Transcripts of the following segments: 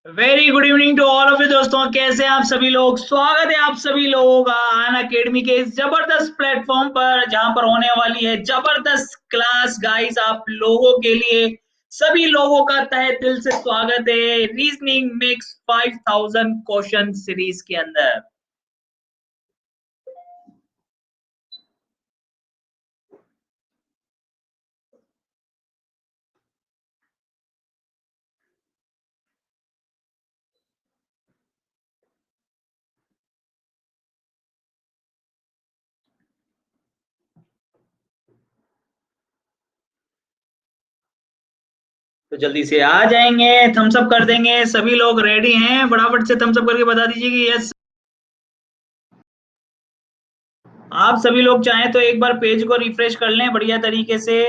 Very good evening to all of you दोस्तों, कैसे हैं आप सभी लोग। स्वागत है आप सभी लोगों का अन अकेडमी के इस जबरदस्त प्लेटफॉर्म पर, जहां पर होने वाली है जबरदस्त क्लास गाइस आप लोगों के लिए। सभी लोगों का तहे दिल से स्वागत है रीजनिंग मिक्स 5000 क्वेश्चन सीरीज के अंदर। तो जल्दी से आ जाएंगे, थम्स अप कर देंगे। सभी लोग रेडी हैं? फटाफट से थम्स अप करके बता दीजिए कि यस। आप सभी लोग चाहें तो एक बार पेज को रिफ्रेश कर लें बढ़िया तरीके से।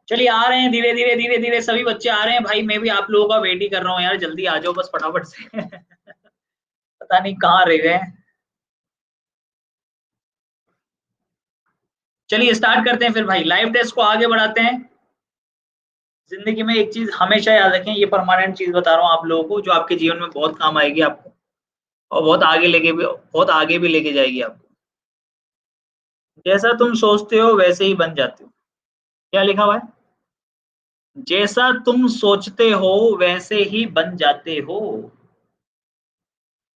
चलिए आ रहे हैं, धीरे धीरे धीरे धीरे सभी बच्चे आ रहे हैं भाई। मैं भी आप लोगों का वेट ही कर रहा हूँ यार, जल्दी आ जाओ बस फटाफट से। पता नहीं कहाँ रह गए। चलिए स्टार्ट करते हैं फिर भाई, लाइव टेस्ट को आगे बढ़ाते हैं। जिंदगी में एक चीज हमेशा याद रखें, ये परमानेंट चीज बता रहा हूँ आप लोगों को, जो आपके जीवन में बहुत काम आएगी आपको, और बहुत आगे भी लेके जाएगी आपको। जैसा तुम सोचते हो वैसे ही बन जाते हो। क्या लिखा हुआ है? जैसा तुम सोचते हो वैसे ही बन जाते हो।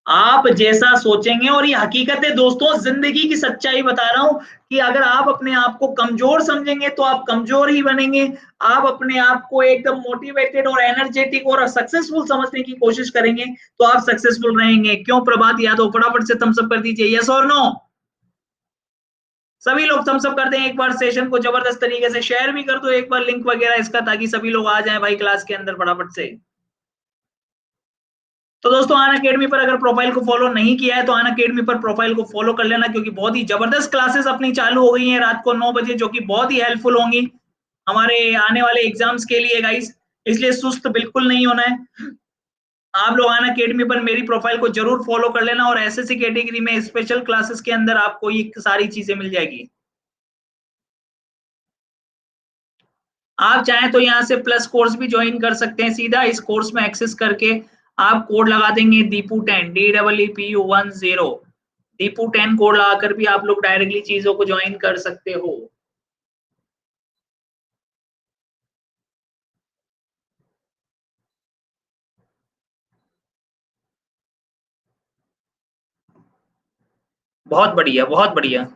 आप जैसा सोचेंगे, और ये हकीकत है दोस्तों, जिंदगी की सच्चाई बता रहा हूं कि अगर आप अपने आप को कमजोर समझेंगे तो आप कमजोर ही बनेंगे। आप अपने आप को एकदम मोटिवेटेड और एनर्जेटिक और सक्सेसफुल समझने की कोशिश करेंगे तो आप सक्सेसफुल रहेंगे। क्यों प्रभात यादव, फटाफट से थम्स अप कर दीजिए, यस और नो। सभी लोग थम्स अप कर दें एक बार। सेशन को जबरदस्त तरीके से शेयर भी कर दो एक बार, लिंक वगैरह इसका, ताकि सभी लोग आ जाएं भाई क्लास के अंदर फटाफट से। तो दोस्तों अन अकेडमी पर अगर प्रोफाइल को फॉलो नहीं किया है तो अन अकेडमी पर प्रोफाइल को फॉलो कर लेना, क्योंकि बहुत ही जबरदस्त क्लासेस अपनी चालू हो गई हैं रात को 9 बजे, जो कि बहुत ही हेल्पफुल होंगी हमारे आने वाले एग्जाम्स के लिए गाइस। इसलिए सुस्त बिल्कुल नहीं होना है। आप लोग अन अकेडमी पर मेरी प्रोफाइल को जरूर फॉलो कर लेना, और एसएससी कैटेगरी में स्पेशल क्लासेस के अंदर आपको ये सारी चीजें मिल जाएगी। आप चाहें तो यहाँ से प्लस कोर्स भी ज्वाइन कर सकते हैं। सीधा इस कोर्स में एक्सेस करके आप कोड लगा देंगे दीपू 10, DEEPU10। दीपू 10 कोड लगाकर भी आप लोग डायरेक्टली चीजों को ज्वाइन कर सकते हो। बहुत बढ़िया, बहुत बढ़िया।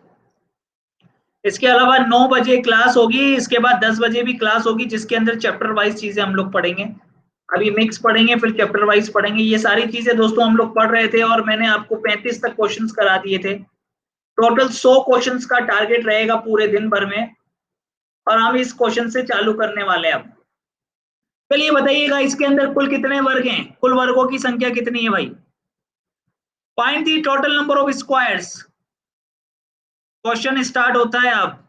इसके अलावा 9 बजे क्लास होगी, इसके बाद 10 बजे भी क्लास होगी, जिसके अंदर चैप्टर वाइज चीजें हम लोग पढ़ेंगे। अभी मिक्स पढ़ेंगे, फिर चैप्टर वाइज पढ़ेंगे। ये सारी चीजें दोस्तों हम लोग पढ़ रहे थे, और मैंने आपको 35 तक क्वेश्चंस करा दिए थे। टोटल 100 क्वेश्चंस का टारगेट रहेगा पूरे दिन भर में, और हम इस क्वेश्चन से चालू करने वाले हैं अब। चलिए बताइएगा, इसके अंदर कुल कितने वर्ग हैं, कुल वर्गों की संख्या कितनी है भाई। Find the total number of squares. Question start होता है अब।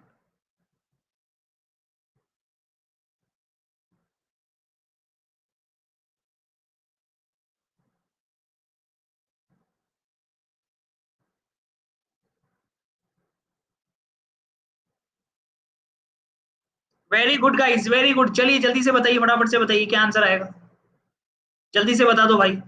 Very good guys, very good. चलिए जल्दी से बताइए, फटाफट से बताइए क्या आंसर आएगा। जल्दी से बता दो भाई।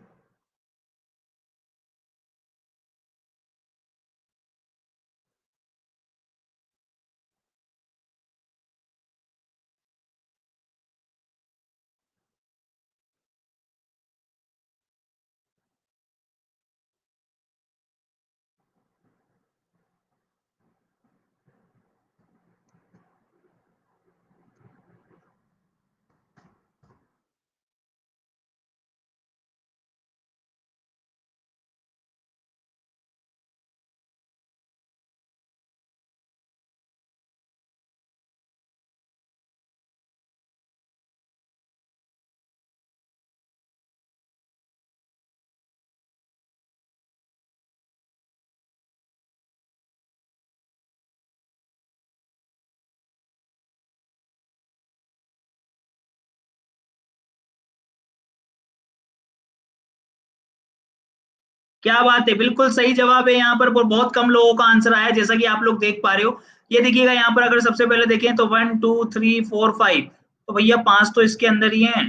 क्या बात है, बिल्कुल सही जवाब है। यहाँ पर बहुत कम लोगों का आंसर आया, जैसा कि आप लोग देख पा रहे हो। ये देखिएगा यहाँ पर, अगर सबसे पहले देखें तो 1 2 3 4 5, तो भैया 5 तो इसके अंदर ही है।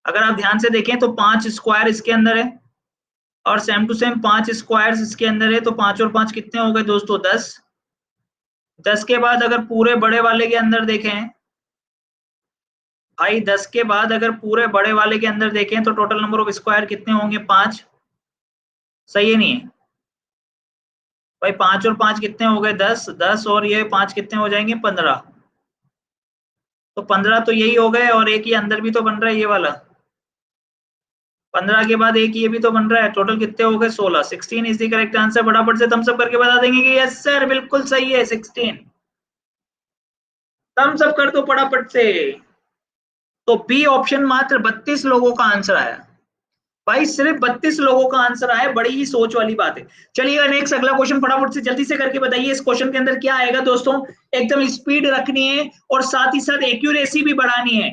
अगर आप ध्यान से देखें तो 5 स्क्वायर इसके अंदर है, और सेम टू सेम 5 स्क्वायर इसके अंदर है, तो 5 और 5 कितने हो गए दोस्तों, 10। 10 के बाद अगर पूरे बड़े वाले के अंदर देखें भाई, 10 के बाद अगर पूरे बड़े वाले के अंदर देखें तो टोटल नंबर ऑफ स्क्वायर कितने होंगे, 5। सही है नहीं है भाई? 5 और 5 कितने हो गए, 10। 10 और ये 5 कितने हो जाएंगे, 15। तो 15 तो यही हो गए, और एक ये अंदर भी तो बन रहा है ये वाला। 15 के बाद एक ये भी तो बन रहा है, टोटल कितने हो गए, 16। 16 इज द करेक्ट आंसर। फटाफट से थम्स अप करके बता देंगे कि यस सर बिल्कुल सही है, 16। थम्स अप कर दो फटाफट से। तो बी ऑप्शन मात्र 32 लोगों का आंसर आया भाई, सिर्फ 32 लोगों का आंसर आया, बड़ी ही सोच वाली बात है। चलिएगा नेक्स्ट, अगला क्वेश्चन फटाफट से जल्दी से करके बताइए, इस क्वेश्चन के अंदर क्या आएगा दोस्तों। एकदम स्पीड रखनी है और साथ ही साथ एक्यूरेसी भी बढ़ानी है।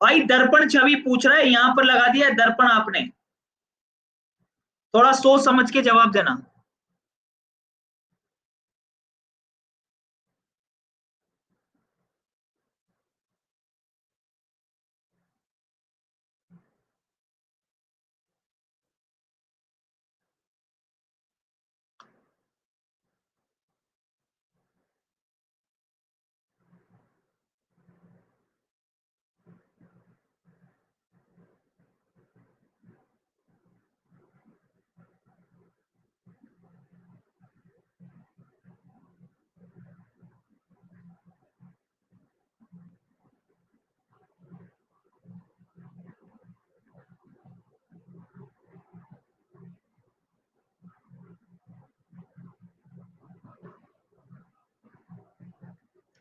भाई दर्पण छवि पूछ रहा है, यहां पर लगा दिया है दर्पण आपने। थोड़ा सोच समझ के जवाब देना।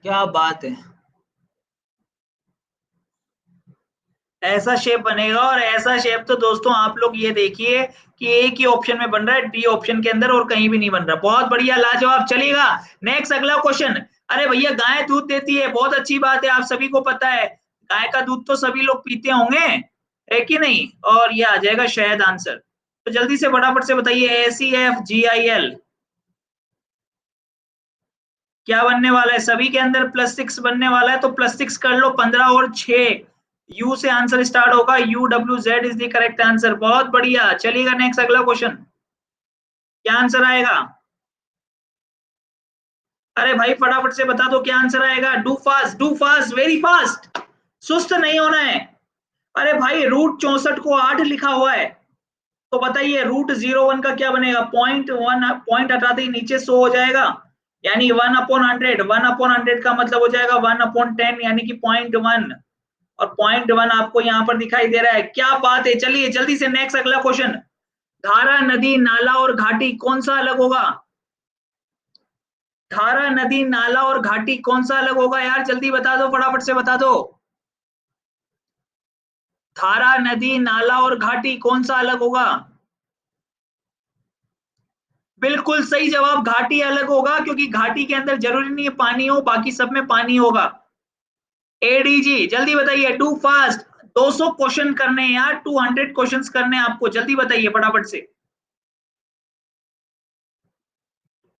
क्या बात है, ऐसा शेप बनेगा, और ऐसा शेप तो दोस्तों आप लोग ये देखिए कि एक ही ऑप्शन में बन रहा है, डी ऑप्शन के अंदर, और कहीं भी नहीं बन रहा। बहुत बढ़िया, लाजवाब। चलिएगा नेक्स्ट, अगला क्वेश्चन। अरे भैया गाय दूध देती है, बहुत अच्छी बात है, आप सभी को पता है। गाय का दूध तो सभी लोग पीते होंगे, है कि नहीं? और ये आ जाएगा शायद आंसर। तो जल्दी से फटाफट से बताइए, ACFGIL क्या बनने वाला है? सभी के अंदर +6 बनने वाला है, तो +6 कर लो, 15 और 6। यू से आंसर स्टार्ट होगा, UWZ is the correct answer. बहुत बढ़िया। चलिएगा नेक्स्ट, अगला क्वेश्चन। क्या आंसर आएगा? अरे भाई फटाफट से बता दो क्या आंसर आएगा। Do fast, very fast. सुस्त नहीं होना है। अरे भाई √64 को 8 लिखा हुआ है, तो बताइए √01 का क्या बनेगा? .1, पॉइंट हटाते ही नीचे 100 हो जाएगा, यानी 1/100। 1/100 का मतलब हो जाएगा 1/10, यानी कि .1, और .1 आपको यहाँ पर दिखाई दे रहा है। क्या बात है। चलिए जल्दी से नेक्स्ट, अगला क्वेश्चन। धारा, नदी, नाला और घाटी कौन सा अलग होगा? धारा, नदी, नाला और घाटी कौन सा अलग होगा यार? जल्दी बता दो, फटाफट से बता दो। धारा, नदी, नाला और घाटी कौन सा अलग होगा? बिल्कुल सही जवाब, घाटी अलग होगा, क्योंकि घाटी के अंदर जरूरी नहीं है पानी हो, बाकी सब में पानी होगा। ADG जल्दी बताइए, डू फास्ट। 200 क्वेश्चन करने हैं यार, 200 क्वेश्चंस करने हैं आपको, जल्दी बताइए फटाफट से।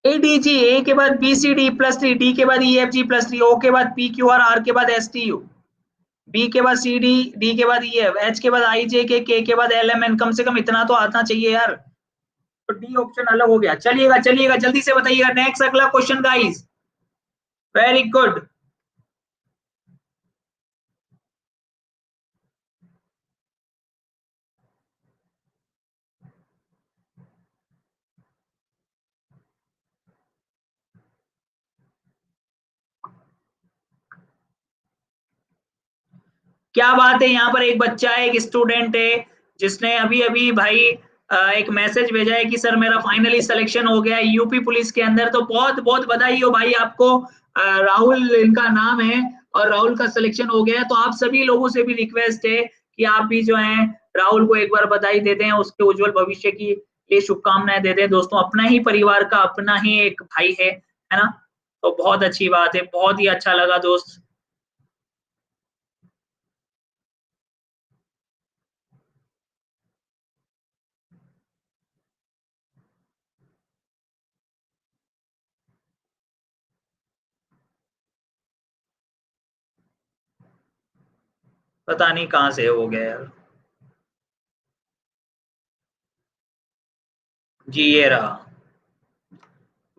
ADG, ए के बाद BCD+3, डी के बाद EFG+3, O के बाद PQR, R के बाद STU, B के बाद CD, D के बाद EF, H के बाद IJK, K के बाद LMN। कम से कम इतना तो आना चाहिए यार। तो डी ऑप्शन अलग हो गया। चलिएगा चलिएगा, जल्दी से बताइएगा नेक्स्ट, अगला क्वेश्चन गाइस। Very good. क्या बात है, यहाँ पर एक बच्चा है, एक स्टूडेंट है, जिसने अभी अभी भाई एक मैसेज भेजा है कि सर मेरा फाइनली सिलेक्शन हो गया है यूपी पुलिस के अंदर। तो बहुत बहुत बधाई हो भाई आपको। राहुल इनका नाम है, और राहुल का सिलेक्शन हो गया है। तो आप सभी लोगों से भी रिक्वेस्ट है कि आप भी जो है राहुल को एक बार बधाई देते हैं, उसके उज्जवल भविष्य की लिए शुभकामनाएं देते हैं। दोस्तों अपना ही परिवार का अपना ही एक भाई है ना? तो बहुत अच्छी बात है, बहुत ही अच्छा लगा दोस्त। पता नहीं कहाँ से हो गया यार। जी ये रहा।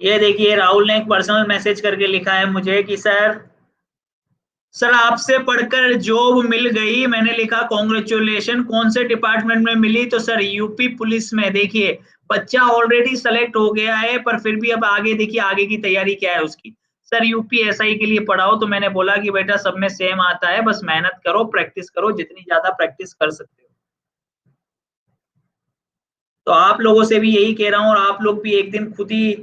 ये देखिए राहुल ने एक पर्सनल मैसेज करके लिखा है मुझे कि सर आपसे पढ़कर जॉब मिल गई। मैंने लिखा कॉन्ग्रेचुलेशन, कौन से डिपार्टमेंट में मिली? तो सर यूपी पुलिस में। देखिए बच्चा ऑलरेडी सेलेक्ट हो गया है, पर फिर भी अब आगे देखिए आगे की तैयारी क्या है उसकी। सर यूपी एसआई के लिए पढ़ाओ, तो मैंने बोला कि बेटा सब में सेम आता है, बस मेहनत करो, प्रैक्टिस करो, जितनी ज्यादा प्रैक्टिस कर सकते हो। तो आप लोगों से भी यही कह रहा हूँ, और आप लोग भी एक दिन खुद ही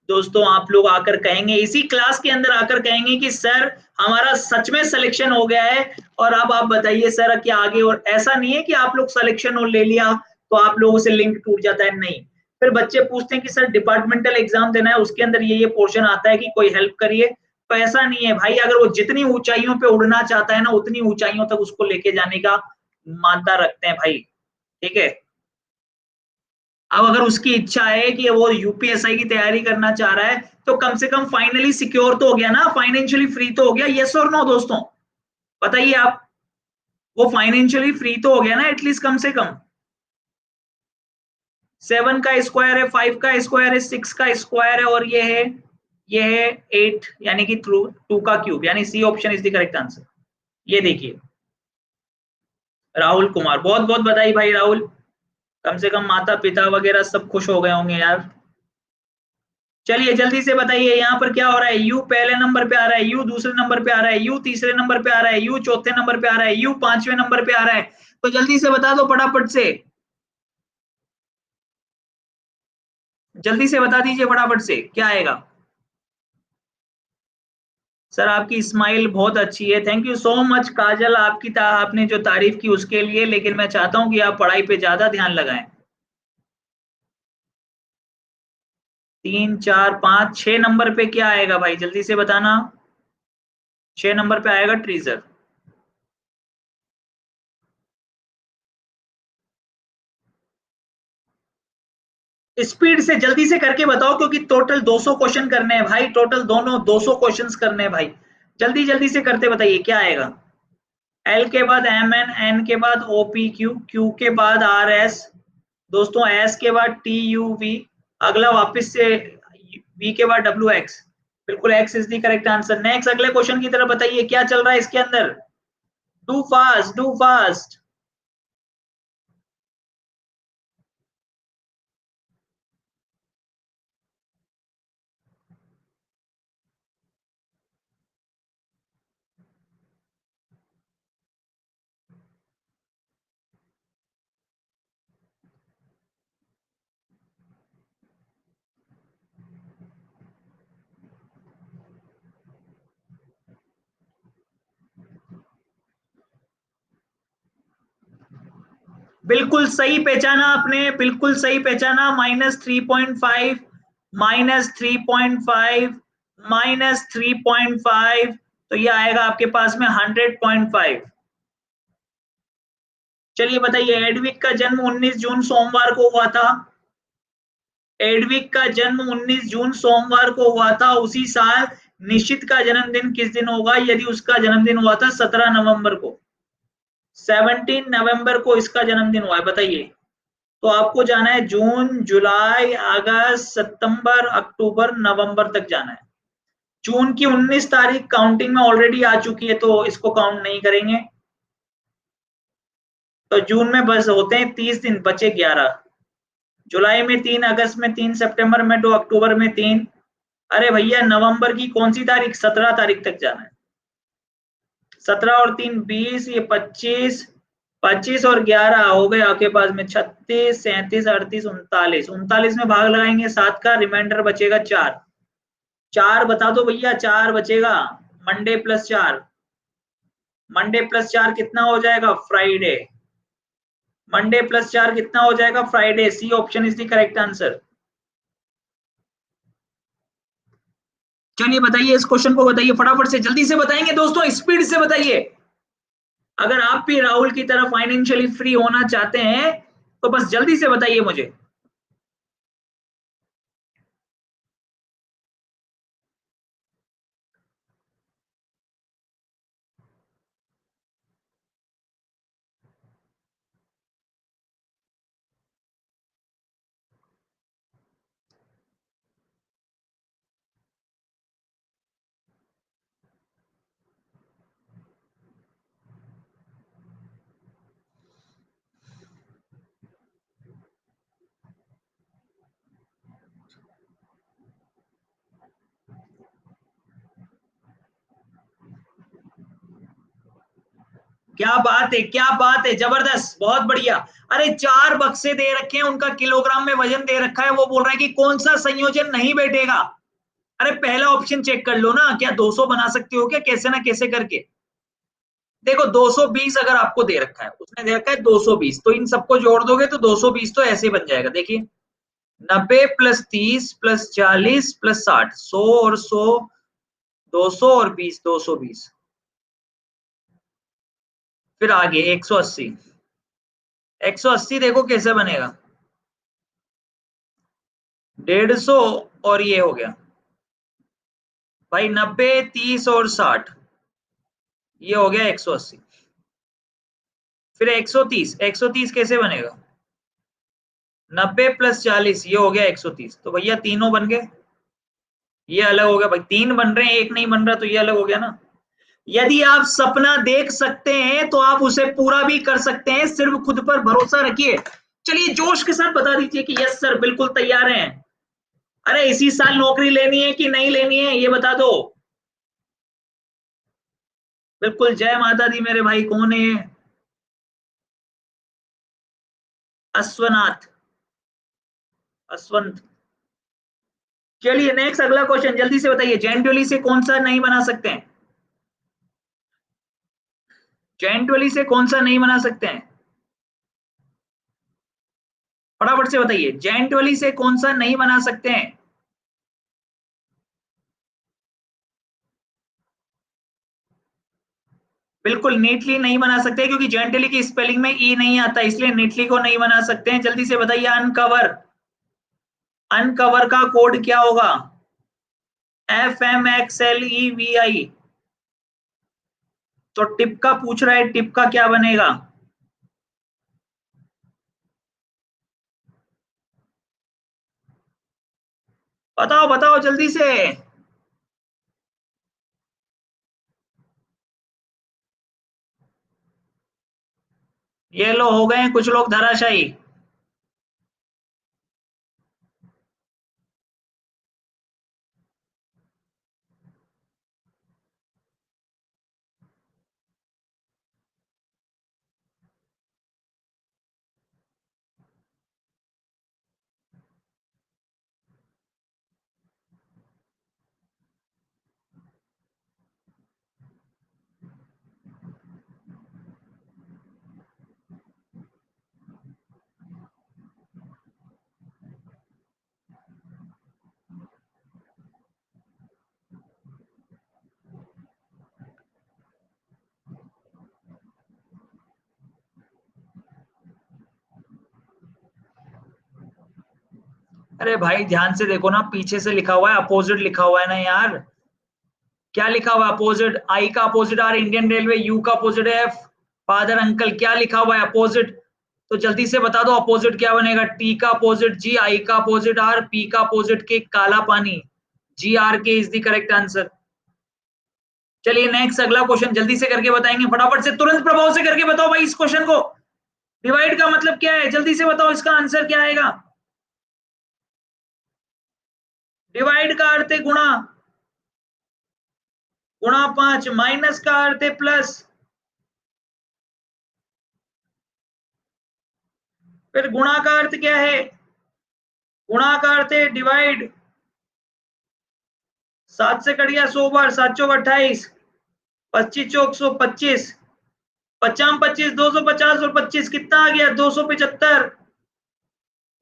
दोस्तों आप लोग आकर कहेंगे, इसी क्लास के अंदर आकर कहेंगे कि सर हमारा सच में सिलेक्शन हो गया है। और अब आप बताइए सर क्या आगे। और ऐसा नहीं है कि आप लोग सिलेक्शन और ले लिया तो आप लोगों से लिंक टूट जाता है, नहीं। फिर बच्चे पूछते हैं कि सर डिपार्टमेंटल एग्जाम देना है, उसके अंदर ये पोर्शन आता है कि कोई हेल्प करिए। तो ऐसा नहीं है भाई, अगर वो जितनी ऊंचाइयों पे उड़ना चाहता है ना, उतनी ऊंचाइयों तक उसको लेके जाने का मानता रखते हैं भाई। ठीक है। अब अगर उसकी इच्छा है कि वो यूपीएसआई की तैयारी करना चाह रहा है, तो कम से कम फाइनली सिक्योर तो हो गया ना, फाइनेंशियली फ्री तो हो गया। यस और नो दोस्तों, बताइए आप। वो फाइनेंशियली फ्री तो हो गया ना एटलीस्ट, कम से कम। 7 का स्क्वायर है, 5 का स्क्वायर है, 6 का स्क्वायर है, और ये है 8, यानी कि 2 का क्यूब, यानी C option is the correct answer. ये देखिए राहुल कुमार, बहुत बहुत बधाई भाई राहुल। कम से कम माता पिता वगैरह सब खुश हो गए होंगे यार। चलिए जल्दी से बताइए यहाँ पर क्या हो रहा है। यू पहले नंबर पे आ रहा है, यू दूसरे नंबर पे आ रहा है, यू तीसरे नंबर पे आ रहा है, यू चौथे नंबर पे आ रहा है, यू पांचवें नंबर पे आ रहा है। तो जल्दी से बता दो फटाफट से, जल्दी से बता दीजिए फटाफट से क्या आएगा। सर आपकी स्माइल बहुत अच्छी है, थैंक यू सो मच काजल, आपने जो तारीफ की उसके लिए, लेकिन मैं चाहता हूँ कि आप पढ़ाई पे ज्यादा ध्यान लगाएं। 3 4 5 6 नंबर पे क्या आएगा भाई, जल्दी से बताना। 6 नंबर पे आएगा ट्रीजर। स्पीड से जल्दी से करके बताओ, क्योंकि टोटल 200 क्वेश्चन करने हैं भाई, टोटल दोनों 200 क्वेश्चंस करने हैं भाई। जल्दी जल्दी से करते बताइए क्या आएगा। एल के बाद एम एन, एन के बाद ओ पी क्यू, क्यू के बाद आर एस, दोस्तों एस के बाद टी यू वी, अगला वापस से वी के बाद डब्ल्यू एक्स। बिल्कुल x is the correct answer. Next अगले क्वेश्चन की तरफ बताइए क्या चल रहा है इसके अंदर। Do fast do fast. बिल्कुल सही पहचाना आपने, बिल्कुल सही पहचाना। -3.5, -3.5, -3.5, तो ये आएगा आपके पास में 100.5। चलिए बताइए एडविक का जन्म 19 जून सोमवार को हुआ था। एडविक का जन्म 19 जून सोमवार को हुआ था। उसी साल निश्चित का जन्मदिन किस दिन होगा, यदि उसका जन्मदिन हुआ था 17 नवंबर को। 17 नवंबर को इसका जन्मदिन हुआ है, बताइए। तो आपको जाना है जून जुलाई अगस्त सितंबर अक्टूबर नवंबर तक जाना है। जून की 19 तारीख काउंटिंग में ऑलरेडी आ चुकी है, तो इसको काउंट नहीं करेंगे। तो जून में बस होते हैं 30 दिन, बचे 11। जुलाई में 3, अगस्त में 3, सितंबर में 2, अक्टूबर में 3। अरे भैया नवंबर की कौन सी तारीख, 17 तारीख तक जाना है। 17 और 3 20, ये 25, 25 और 11 हो गए आपके पास में 36, 37, 38, 39। 39 में भाग लगाएंगे 7 का, रिमाइंडर बचेगा 4। 4 बता दो भैया, 4 बचेगा। मंडे प्लस 4, मंडे प्लस 4 कितना हो जाएगा, फ्राइडे। मंडे प्लस 4 कितना हो जाएगा, Friday. C option is the correct answer. चलिए बताइए इस क्वेश्चन को, बताइए फटाफट से, जल्दी से बताएंगे दोस्तों, स्पीड से बताइए। अगर आप भी राहुल की तरह फाइनेंशियली फ्री होना चाहते हैं तो बस जल्दी से बताइए मुझे। क्या बात है, क्या बात है, जबरदस्त, बहुत बढ़िया। अरे 4 बक्से दे रखे हैं, उनका किलोग्राम में वजन दे रखा है, वो बोल रहा है कि कौन सा संयोजन नहीं बैठेगा। अरे पहला ऑप्शन चेक कर लो ना, क्या 200 बना सकते हो क्या, कैसे ना कैसे करके। देखो 220 अगर आपको दे रखा है, उसने दे रखा है 220, तो इन सबको जोड़ दोगे तो 220 तो ऐसे बन जाएगा। देखिए 90 प्लस 30 प्लस 40 प्लस 60, 100 और 100, 200 और 20, 220। फिर आगे 180, 180 देखो कैसे बनेगा, 150 और ये हो गया भाई 90, 30 और 60, ये हो गया 180। फिर 130, 130 कैसे बनेगा, 90 प्लस 40, ये हो गया 130, तो भैया तीनों बन गए। ये अलग हो गया भाई, 3 बन रहे हैं, एक नहीं बन रहा, तो ये अलग हो गया ना। यदि आप सपना देख सकते हैं तो आप उसे पूरा भी कर सकते हैं, सिर्फ खुद पर भरोसा रखिए। चलिए जोश के साथ बता दीजिए कि यस सर बिल्कुल तैयार हैं। अरे इसी साल नौकरी लेनी है कि नहीं लेनी है, ये बता दो। बिल्कुल, जय माता दी मेरे भाई। कौन है ये, अश्वनाथ, अश्वंत। चलिए नेक्स्ट अगला क्वेश्चन, जल्दी से बताइए, जेंटुली से कौन सा नहीं बना सकते हैं, जेंटुली से कौन सा नहीं बना सकते हैं, फटाफट से बताइए, जेंटुली से कौन सा नहीं बना सकते हैं। बिल्कुल नीटली नहीं बना सकते, क्योंकि जेंटली की स्पेलिंग में ई नहीं आता, इसलिए नीटली को नहीं बना सकते हैं। जल्दी से बताइए, अनकवर, अनकवर का कोड क्या होगा, FMXLEVI। तो टिप का पूछ रहा है, टिप का क्या बनेगा, बताओ बताओ जल्दी से। ये लो हो गए हैं कुछ लोग धराशायी। अरे भाई ध्यान से देखो ना, पीछे से लिखा हुआ है अपोजिट, लिखा हुआ है ना यार। क्या लिखा हुआ है अपोजिट, आई का opposite are Indian railway, you का अपोजिट एफ फादर अंकल, क्या लिखा हुआ है अपोजिट। तो जल्दी से बता दो अपोजिट क्या बनेगा, टी का अपोजिट जी, आई का अपोजिट आर, पी का अपोजिट के काला पानी, जी आर के इज द करेक्ट आंसर। चलिए नेक्स्ट अगला क्वेश्चन जल्दी से करके बताएंगे, फटाफट से तुरंत प्रभाव से करके बताओ भाई इस क्वेश्चन को। डिवाइड का मतलब क्या है, जल्दी से बताओ, इसका आंसर क्या आएगा। डिवाइड का अर्थ है गुणा, गुणा 5, माइनस का अर्थ है प्लस, फिर गुणा का अर्थ क्या है, गुणा का अर्थ है डिवाइड। 7 से कट गया 100 बार, 7 चौक 28, 25 चौक 125, 50 25, 250 और 25 कितना आ गया, 275।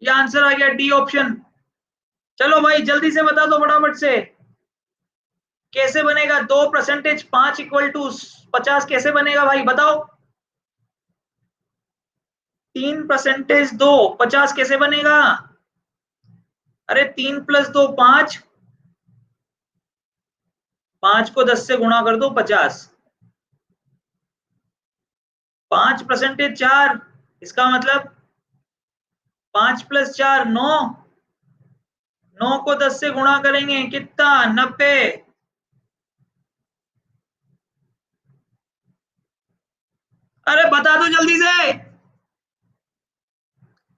ये आंसर आ गया डी ऑप्शन। चलो भाई जल्दी से बता दो फटाफट से, कैसे बनेगा 2% 5 इक्वल टू 50, कैसे बनेगा भाई बताओ। 3% 2, 50 कैसे बनेगा। अरे 3 प्लस 2 5, 5 को 10 से गुणा कर दो 50, 5% 4, इसका मतलब 5 प्लस 4 9, 9 को 10 से गुणा करेंगे कितना, 90। अरे बता दो जल्दी से।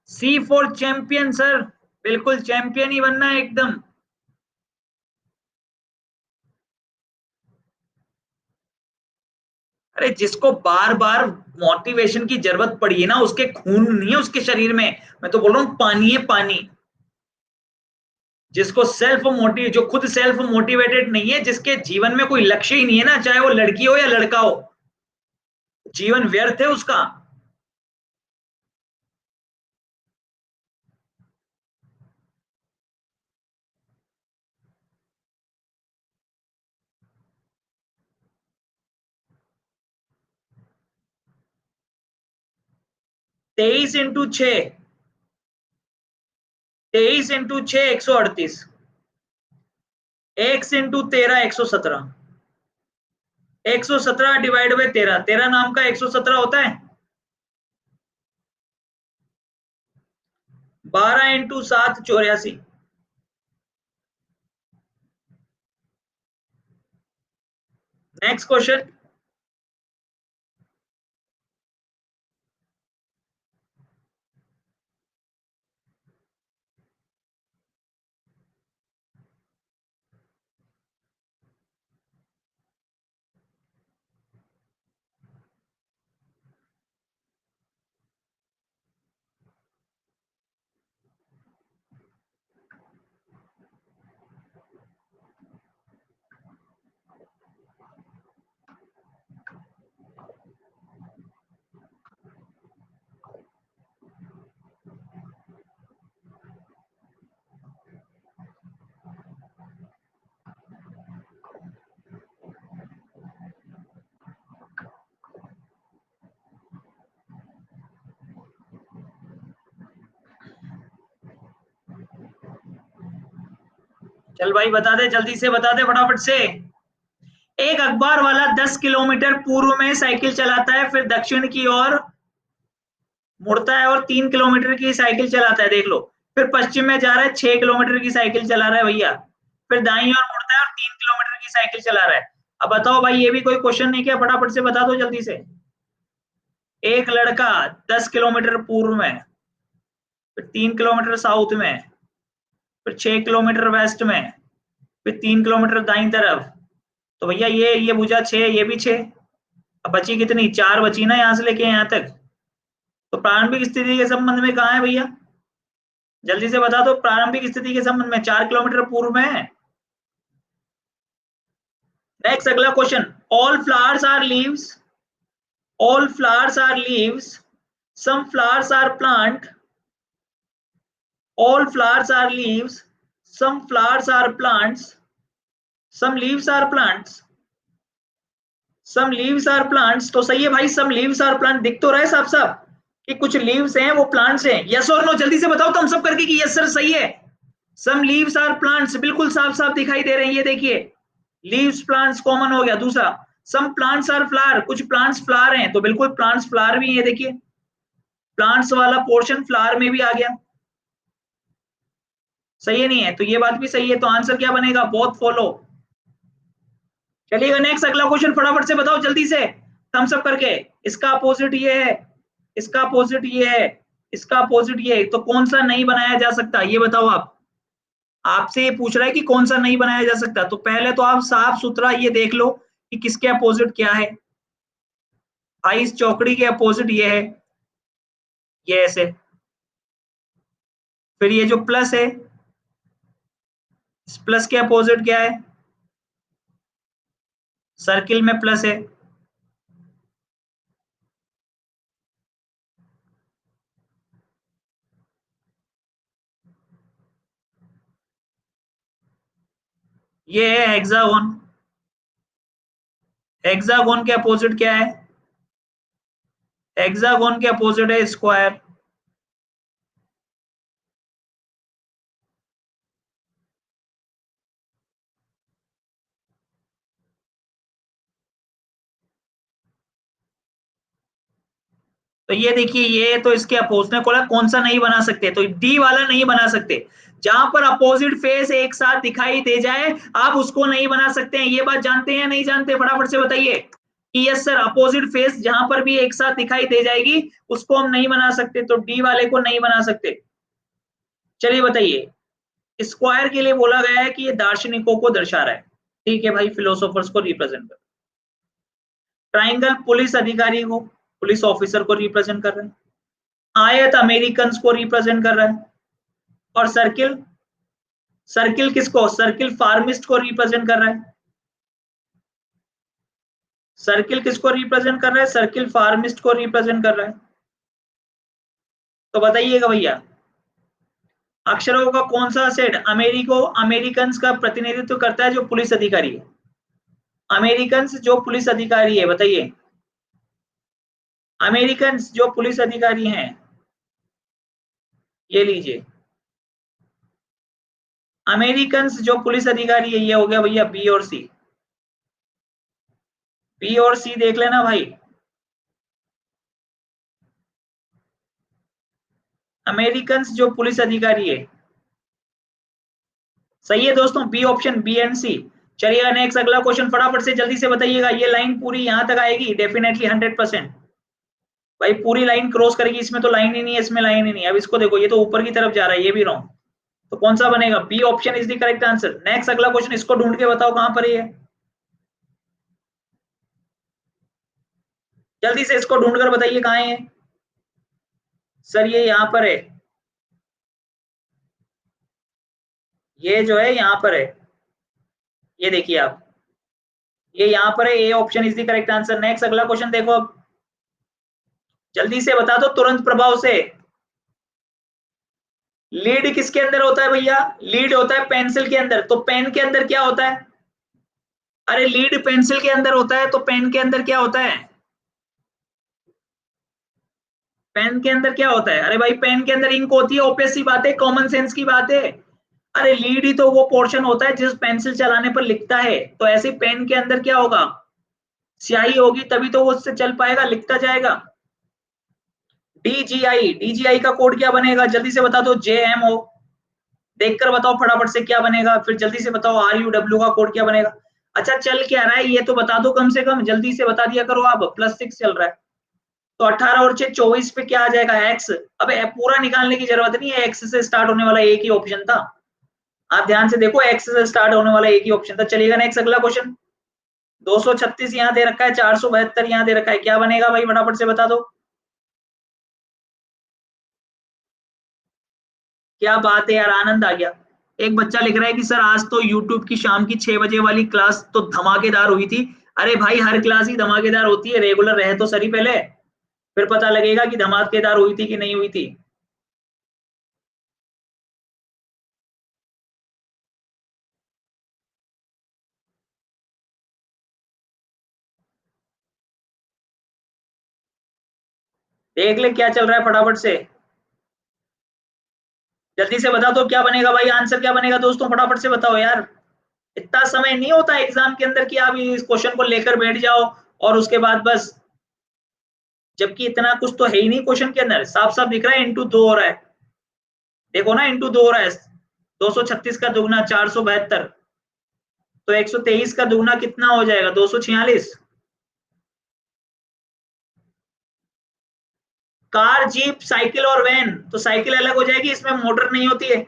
सी फॉर चैंपियन सर, बिल्कुल चैंपियन ही बनना है एकदम। अरे जिसको बार बार मोटिवेशन की जरूरत पड़ी है ना, उसके खून नहीं है उसके शरीर में, मैं तो बोल रहा हूँ पानी है पानी। जिसको सेल्फ मोटिव, जो खुद सेल्फ मोटिवेटेड नहीं है, जिसके जीवन में कोई लक्ष्य ही नहीं है ना, चाहे वो लड़की हो या लड़का हो, जीवन व्यर्थ है उसका। तेईस इंटू छ, 23 into 6 138, x into 13 117, 117 divide by 13, 13 नाम का 117 होता है। 12 इंटू 7 84। Next question. चल भाई बता दे, जल्दी से बता दे फटाफट से। एक अखबार वाला 10 किलोमीटर पूर्व में साइकिल चलाता है, फिर दक्षिण की ओर मुड़ता है और 3 किलोमीटर की साइकिल चलाता है, देख लो। फिर पश्चिम में जा रहा है, 6 किलोमीटर की साइकिल चला रहा है भैया। फिर दाईं ओर मुड़ता है और 3 किलोमीटर की साइकिल चला रहा है। अब बताओ भाई, ये भी कोई क्वेश्चन नहीं, क्या फटाफट से बता दो जल्दी से। एक लड़का 10 किलोमीटर पूर्व में, फिर 3 किलोमीटर साउथ में, फिर 6 किलोमीटर वेस्ट में, फिर 3 किलोमीटर दाईं तरफ। तो भैया ये भुजा 6, ये भी 6। अब बची कितनी, 4 बची ना यहाँ से लेके यहाँ तक। तो प्रारंभिक स्थिति के संबंध में कहाँ है भैया, जल्दी से बता दो। प्रारंभिक स्थिति के संबंध में 4 किलोमीटर पूर्व में है। नेक्स्ट अगला question. All flowers are leaves, all flowers are leaves, some flowers are plant, all flowers are leaves, some flowers are plants, some leaves are plants, some leaves are plants. तो सही है भाई, सम leaves are plant, दिख तो रहा है साफ साफ कि कुछ लीव्स हैं वो प्लांट्स हैं। यस और नो जल्दी से बताओ तुम सब करके कि यस सर सही है। सम लीव्स आर प्लांट्स बिल्कुल साफ साफ दिखाई दे रहे हैं, ये देखिए लीव्स प्लांट्स कॉमन हो गया। दूसरा, सम प्लांट्स आर फ्लावर, कुछ प्लांट्स फ्लावर हैं, तो बिल्कुल प्लांट्स फ्लावर भी है, देखिए प्लांट्स वाला पोर्शन फ्लावर में भी आ गया। सही है नहीं है, तो ये बात भी सही है, तो आंसर क्या बनेगा, बोथ फॉलो। चलिएगा नेक्स्ट अगला क्वेश्चन, फटाफट से बताओ जल्दी से थम्स अप करके। इसका अपोजिट ये है, इसका अपोजिट ये है, इसका अपोजिट ये है, तो कौन सा नहीं बनाया जा सकता, ये बताओ आप। आपसे ये पूछ रहा है कि कौन सा नहीं बनाया जा सकता, तो पहले तो आप साफ सुथरा ये देख लो कि किसके अपोजिट क्या है। भाई इस चौकड़ी के अपोजिट ये है, ये ऐसे। फिर ये जो प्लस है, इस प्लस के अपोजिट क्या है, सर्किल में प्लस है। ये है हेक्सागोन, हेक्सागोन के अपोजिट क्या है, हेक्सागोन के अपोजिट है स्क्वायर। तो ये देखिए, ये तो इसके अपोजिट ने बोला कौन सा नहीं बना सकते, तो डी वाला नहीं बना सकते। जहां पर अपोजिट फेस एक साथ दिखाई दे जाए आप उसको नहीं बना सकते हैं, ये बात जानते हैं नहीं जानते, फटाफट से बताइए कि यस सर, अपोजिट फेस जहां पर भी एक साथ दिखाई दे जाएगी उसको हम नहीं बना सकते, तो डी वाले को नहीं बना सकते। चलिए बताइए, स्क्वायर के लिए बोला गया है कि ये दार्शनिकों को दर्शा रहा है। ठीक है भाई, फिलोसोफर्स को रिप्रेजेंट कर। ट्राइंगल पुलिस अधिकारी को, पुलिस ऑफिसर को रिप्रेजेंट कर रहे हैं। आयत अमेरिकन को रिप्रेजेंट कर रहा है। और सर्किल, सर्किल किसको, सर्किल फार्मिस्ट को रिप्रेजेंट कर रहा है। सर्किल किसको रिप्रेजेंट कर रहा है, सर्किल फार्मिस्ट को रिप्रेजेंट कर रहा है। तो बताइएगा भैया, अक्षरों का कौन सा सेट अमेरिकन का प्रतिनिधित्व करता है, जो पुलिस अधिकारी है। अमेरिकन जो पुलिस अधिकारी है, बताइए, अमेरिकन जो पुलिस अधिकारी हैं, ये लीजिए, अमेरिकन जो पुलिस अधिकारी है, ये हो गया भैया बी और सी। बी और सी देख लेना भाई। अमेरिकन जो पुलिस अधिकारी है, सही है दोस्तों, बी ऑप्शन, बी एंड सी। चलिएगा नेक्स्ट, अगला क्वेश्चन फटाफट से जल्दी से बताइएगा। ये लाइन पूरी यहां तक आएगी डेफिनेटली 100%। भाई पूरी लाइन क्रॉस करेगी, इसमें तो लाइन ही नहीं है, इसमें लाइन ही नहीं है। अब इसको देखो, ये तो ऊपर की तरफ जा रहा है, ये भी रॉन्ग। तो कौन सा बनेगा, B option is the correct answer. Next अगला क्वेश्चन, इसको ढूंढ के बताओ कहां पर है। जल्दी से इसको ढूंढ कर बताइए कहां है। सर ये यहां पर है, ये जो है यहां पर है, ये देखिए आप, ये यहां पर है। A option is the correct answer. Next अगला क्वेश्चन देखो, अब जल्दी से बता दो तुरंत प्रभाव से। लीड किसके अंदर होता है भैया, लीड होता है पेंसिल के अंदर। तो पेन के अंदर क्या होता है, अरे लीड पेंसिल के अंदर होता है, तो पेन के अंदर क्या होता है, पेन के अंदर क्या होता है। अरे भाई पेन के अंदर इंक होती है, ऑब्वियस सी बात है, कॉमन सेंस की बात है। अरे लीड ही तो वो पोर्शन होता है जिस पेंसिल चलाने पर लिखता है। तो ऐसे पेन के अंदर क्या होगा, स्याही होगी, तभी तो वो उससे चल पाएगा, लिखता जाएगा। डीजीआई, डीजीआई का कोड क्या बनेगा, जल्दी से बता दो। जेएमओ, देखकर बताओ फटाफट से क्या बनेगा, फिर जल्दी से बताओ। आरयूडब्ल्यू का कोड क्या बनेगा। अच्छा चल क्या रहा है ये तो बता दो कम से कम, जल्दी से बता दिया करो। आप +6 चल रहा है, तो 18 और 6 24 पे क्या आ जाएगा, एक्स। अब पूरा निकालने की जरूरत नहीं है, एक्स से स्टार्ट होने वाला एक ही ऑप्शन था। आप ध्यान से देखो, एक्स से स्टार्ट होने वाला एक ही ऑप्शन था। चलिएगा नेक्स्ट अगला क्वेश्चन। 236 यहाँ दे रखा है, 472 यहाँ दे रखा है, क्या बनेगा भाई फटाफट से बता दो। क्या बात है यार, आनंद आ गया। एक बच्चा लिख रहा है कि सर आज तो यूट्यूब की शाम की 6 बजे वाली क्लास तो धमाकेदार हुई थी। अरे भाई हर क्लास ही धमाकेदार होती है, रेगुलर रहे तो सही पहले, फिर पता लगेगा कि धमाकेदार हुई थी कि नहीं हुई थी। देख ले क्या चल रहा है फटाफट से, जल्दी से बता दो क्या बनेगा भाई, आंसर क्या बनेगा दोस्तों, फटाफट से बताओ यार। इतना समय नहीं होता एग्जाम के अंदर कि आप इस क्वेश्चन को लेकर बैठ जाओ और उसके बाद बस, जबकि इतना कुछ तो है ही नहीं क्वेश्चन के अंदर। साफ साफ दिख रहा है इंटू 2 हो रहा है, देखो ना इंटू 2 हो रहा है। 236 का दुगना 472, तो 123 का दुगना कितना हो जाएगा, 246। कार, जीप, साइकिल और वैन, तो साइकिल अलग हो जाएगी, इसमें मोटर नहीं होती है,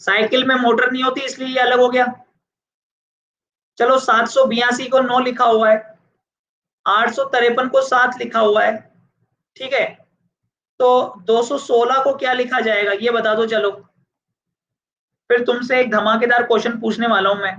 साइकिल में मोटर नहीं होती, इसलिए ये अलग हो गया। चलो 782 को 9 लिखा हुआ है, 853 को 7 लिखा हुआ है, ठीक है। तो 216 को क्या लिखा जाएगा ये बता दो चलो। फिर तुमसे एक धमाकेदार क्वेश्चन पूछने वाला हूं मैं।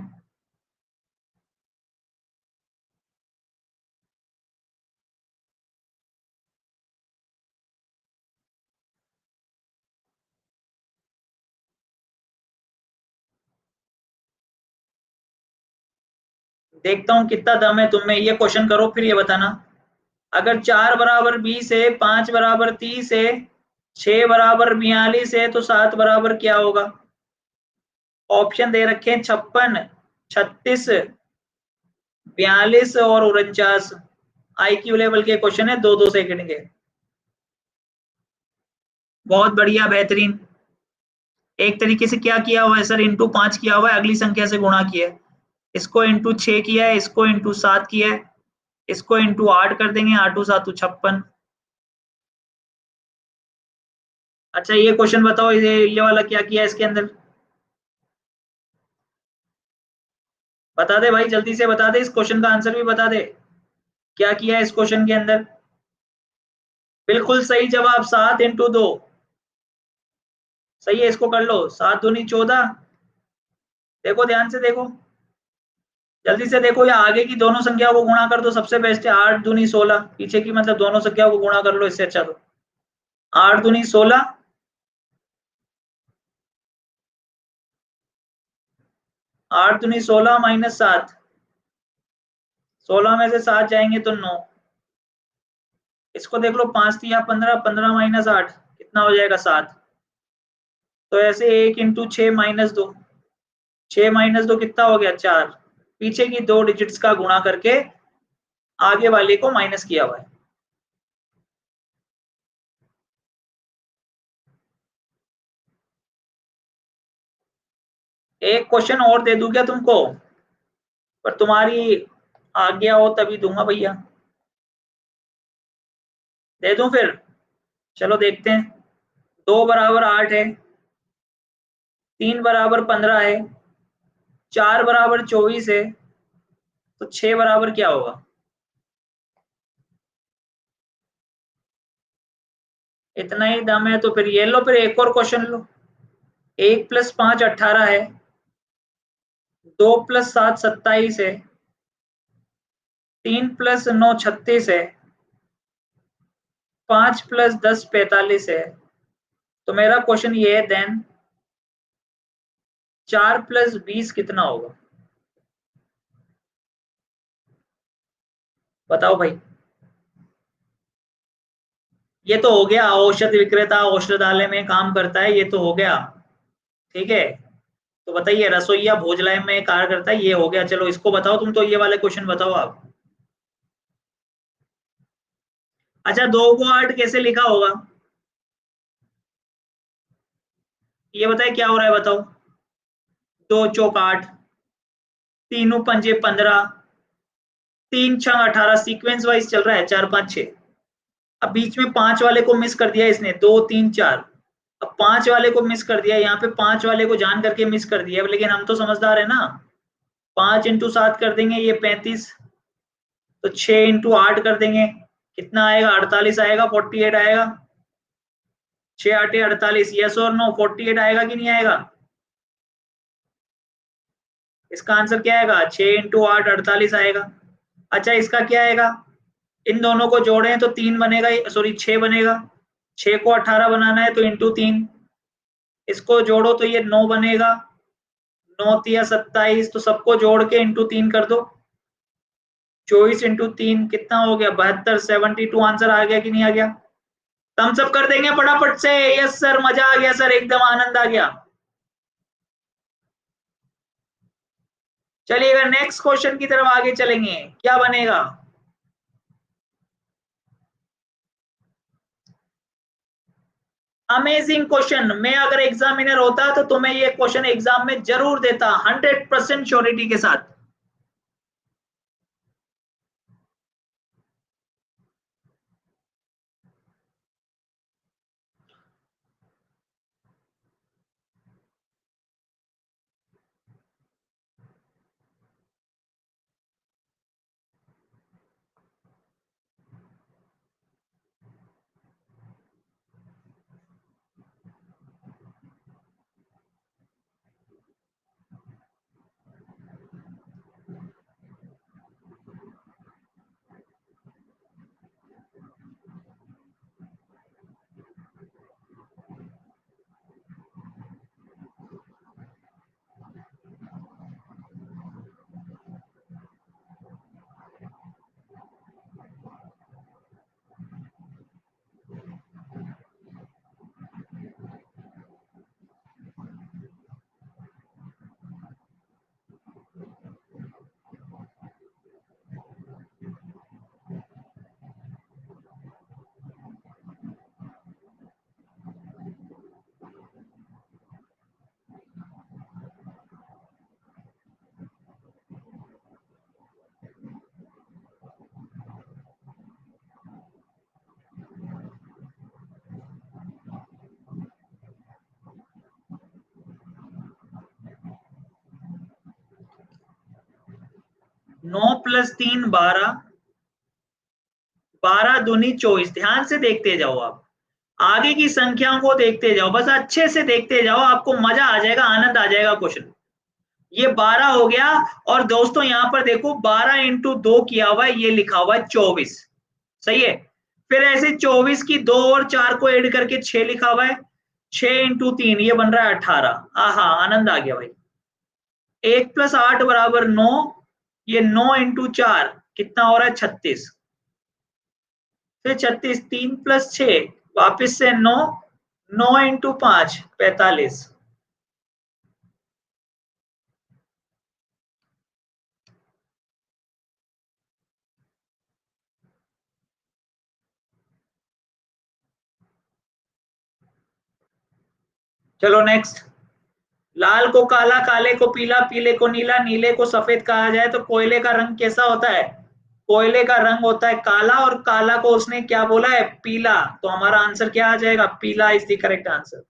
देखता हूं कितना दम है तुम में, ये क्वेश्चन करो फिर ये बताना। अगर 4 बराबर 20 है, 5 बराबर 30 है, 6 बराबर 42 है, तो 7 बराबर क्या होगा। ऑप्शन दे रखे हैं 56, 36, 42 और 49। आईक्यू लेवल के क्वेश्चन है, 2-2 सेकंड के। बहुत बढ़िया, बेहतरीन। एक तरीके से क्या किया हुआ है सर, इंटू 5 किया हुआ है, अगली संख्या से गुणा किया है। इसको इंटू 6 किया है, इसको इंटू 7 किया है, इसको इंटू 8 कर देंगे, 8 7 56। अच्छा ये क्वेश्चन बताओ, ये वाला क्या किया है इसके अंदर, बता दे भाई जल्दी से बता दे, इस क्वेश्चन का आंसर भी बता दे। क्या किया इस क्वेश्चन के अंदर? बिल्कुल सही जवाब, 7 इंटू 2। सही है, इसको कर लो। 7 दूनी 14। देखो ध्यान से देखो, जल्दी से देखो, या आगे की दोनों संख्या को गुणा कर दो, सबसे बेस्ट है। 8 दूनी 16, पीछे की मतलब दोनों संख्या को गुणा कर लो, इससे अच्छा। तो 8 दूनी 16, 8 दूनी 16 माइनस 7, 16 में से 7 जाएंगे तो 9। इसको देख लो, 5 या 15, 15 माइनस 8 कितना हो जाएगा? 7। तो ऐसे 1 इंटू 6 माइनस 2, 6 माइनस 2 कितना हो गया? 4। पीछे की दो डिजिट्स का गुणा करके आगे वाले को माइनस किया हुआ है। एक क्वेश्चन और दे दूं क्या तुमको? पर तुम्हारी आज्ञा हो तभी दूंगा भैया। दे दूं फिर? चलो देखते हैं। 2 बराबर 8 है, 3 बराबर 15 है, 4 बराबर 24 है, तो 6 बराबर क्या होगा? इतना ही दम है तो फिर ये लो, फिर एक और क्वेश्चन लो। 1 प्लस 5 18 है, 2 प्लस 7 27 है, 3 प्लस 9 36 है, 5 प्लस 10 45 है। तो मेरा क्वेश्चन ये है देन 4 प्लस 20 कितना होगा? बताओ भाई। ये तो हो गया, औषध विक्रेता औषधालय में काम करता है, ये तो हो गया। ठीक है, तो बताइए, रसोईया भोजनालय में कार्य करता है, ये हो गया। चलो इसको बताओ तुम, तो ये वाले क्वेश्चन बताओ आप। अच्छा, 2 को 8 कैसे लिखा होगा? ये बताए क्या हो रहा है, बताओ। 2 चौक 8, तीनों पंजे 15, 3 छंग 18, सीक्वेंस वाइज चल रहा है, 4 5 6। अब बीच में 5 वाले को मिस कर दिया इसने, 2 3 4। अब 5 वाले को मिस कर दिया, यहाँ पे 5 वाले को जान करके मिस कर दिया, लेकिन हम तो समझदार है ना। 5 इंटू 7 कर देंगे, ये 35। तो 6 इंटू 8 कर देंगे, कितना आएगा? 48 आएगा, 48 आएगा। 6 8 48, यस और नो? 48 आएगा कि नहीं आएगा? इसका आंसर क्या आएगा? 6 इंटू 8 48 आएगा। अच्छा, इसका क्या आएगा? इन दोनों को जोड़ें तो 3 बनेगा, सॉरी 6 बनेगा। 6 को 18 बनाना है तो इंटू 3। इसको जोड़ो तो ये 9 बनेगा। 9 तिया 27, तो सबको जोड़ के इंटू 3 कर दो। 24 इंटू 3 कितना हो गया? 72, 72 आंसर आ गया कि नहीं आ गया? थम्स अप कर देंगे फटाफट से। यस सर, मजा आ गया सर, एकदम आनंद आ गया। चलिएगा नेक्स्ट क्वेश्चन की तरफ आगे चलेंगे, क्या बनेगा? Amazing question. मैं अगर एग्जामिनर होता तो तुम्हें ये क्वेश्चन एग्जाम में जरूर देता, 100% श्योरिटी के साथ। 9 प्लस 3 12, 12 दूनी 24। ध्यान से देखते जाओ, आप आगे की संख्याओं को देखते जाओ, बस अच्छे से देखते जाओ, आपको मजा आ जाएगा, आनंद आ जाएगा क्वेश्चन। ये 12 हो गया। और दोस्तों यहाँ पर देखो 12 इंटू 2 किया हुआ है, ये लिखा हुआ है 24। सही है। फिर ऐसे 24 की 2 और 4 को ऐड करके 6 लिखा हुआ है। 6 इंटू 3 ये बन रहा है 18। आहा, आनंद आ गया भाई। 1 प्लस 8 बराबर 9। ये 9 इंटू 4 कितना हो रहा है? 36। फिर 36, 3 प्लस 6 वापिस से 9। 9 इंटू 5 45। चलो नेक्स्ट। लाल को काला, काले को पीला, पीले को नीला, नीले को सफेद कहा जाए तो कोयले का रंग कैसा होता है? कोयले का रंग होता है काला, और काला को उसने क्या बोला है? पीला। तो हमारा आंसर क्या आ जाएगा? पीला इज द करेक्ट आंसर।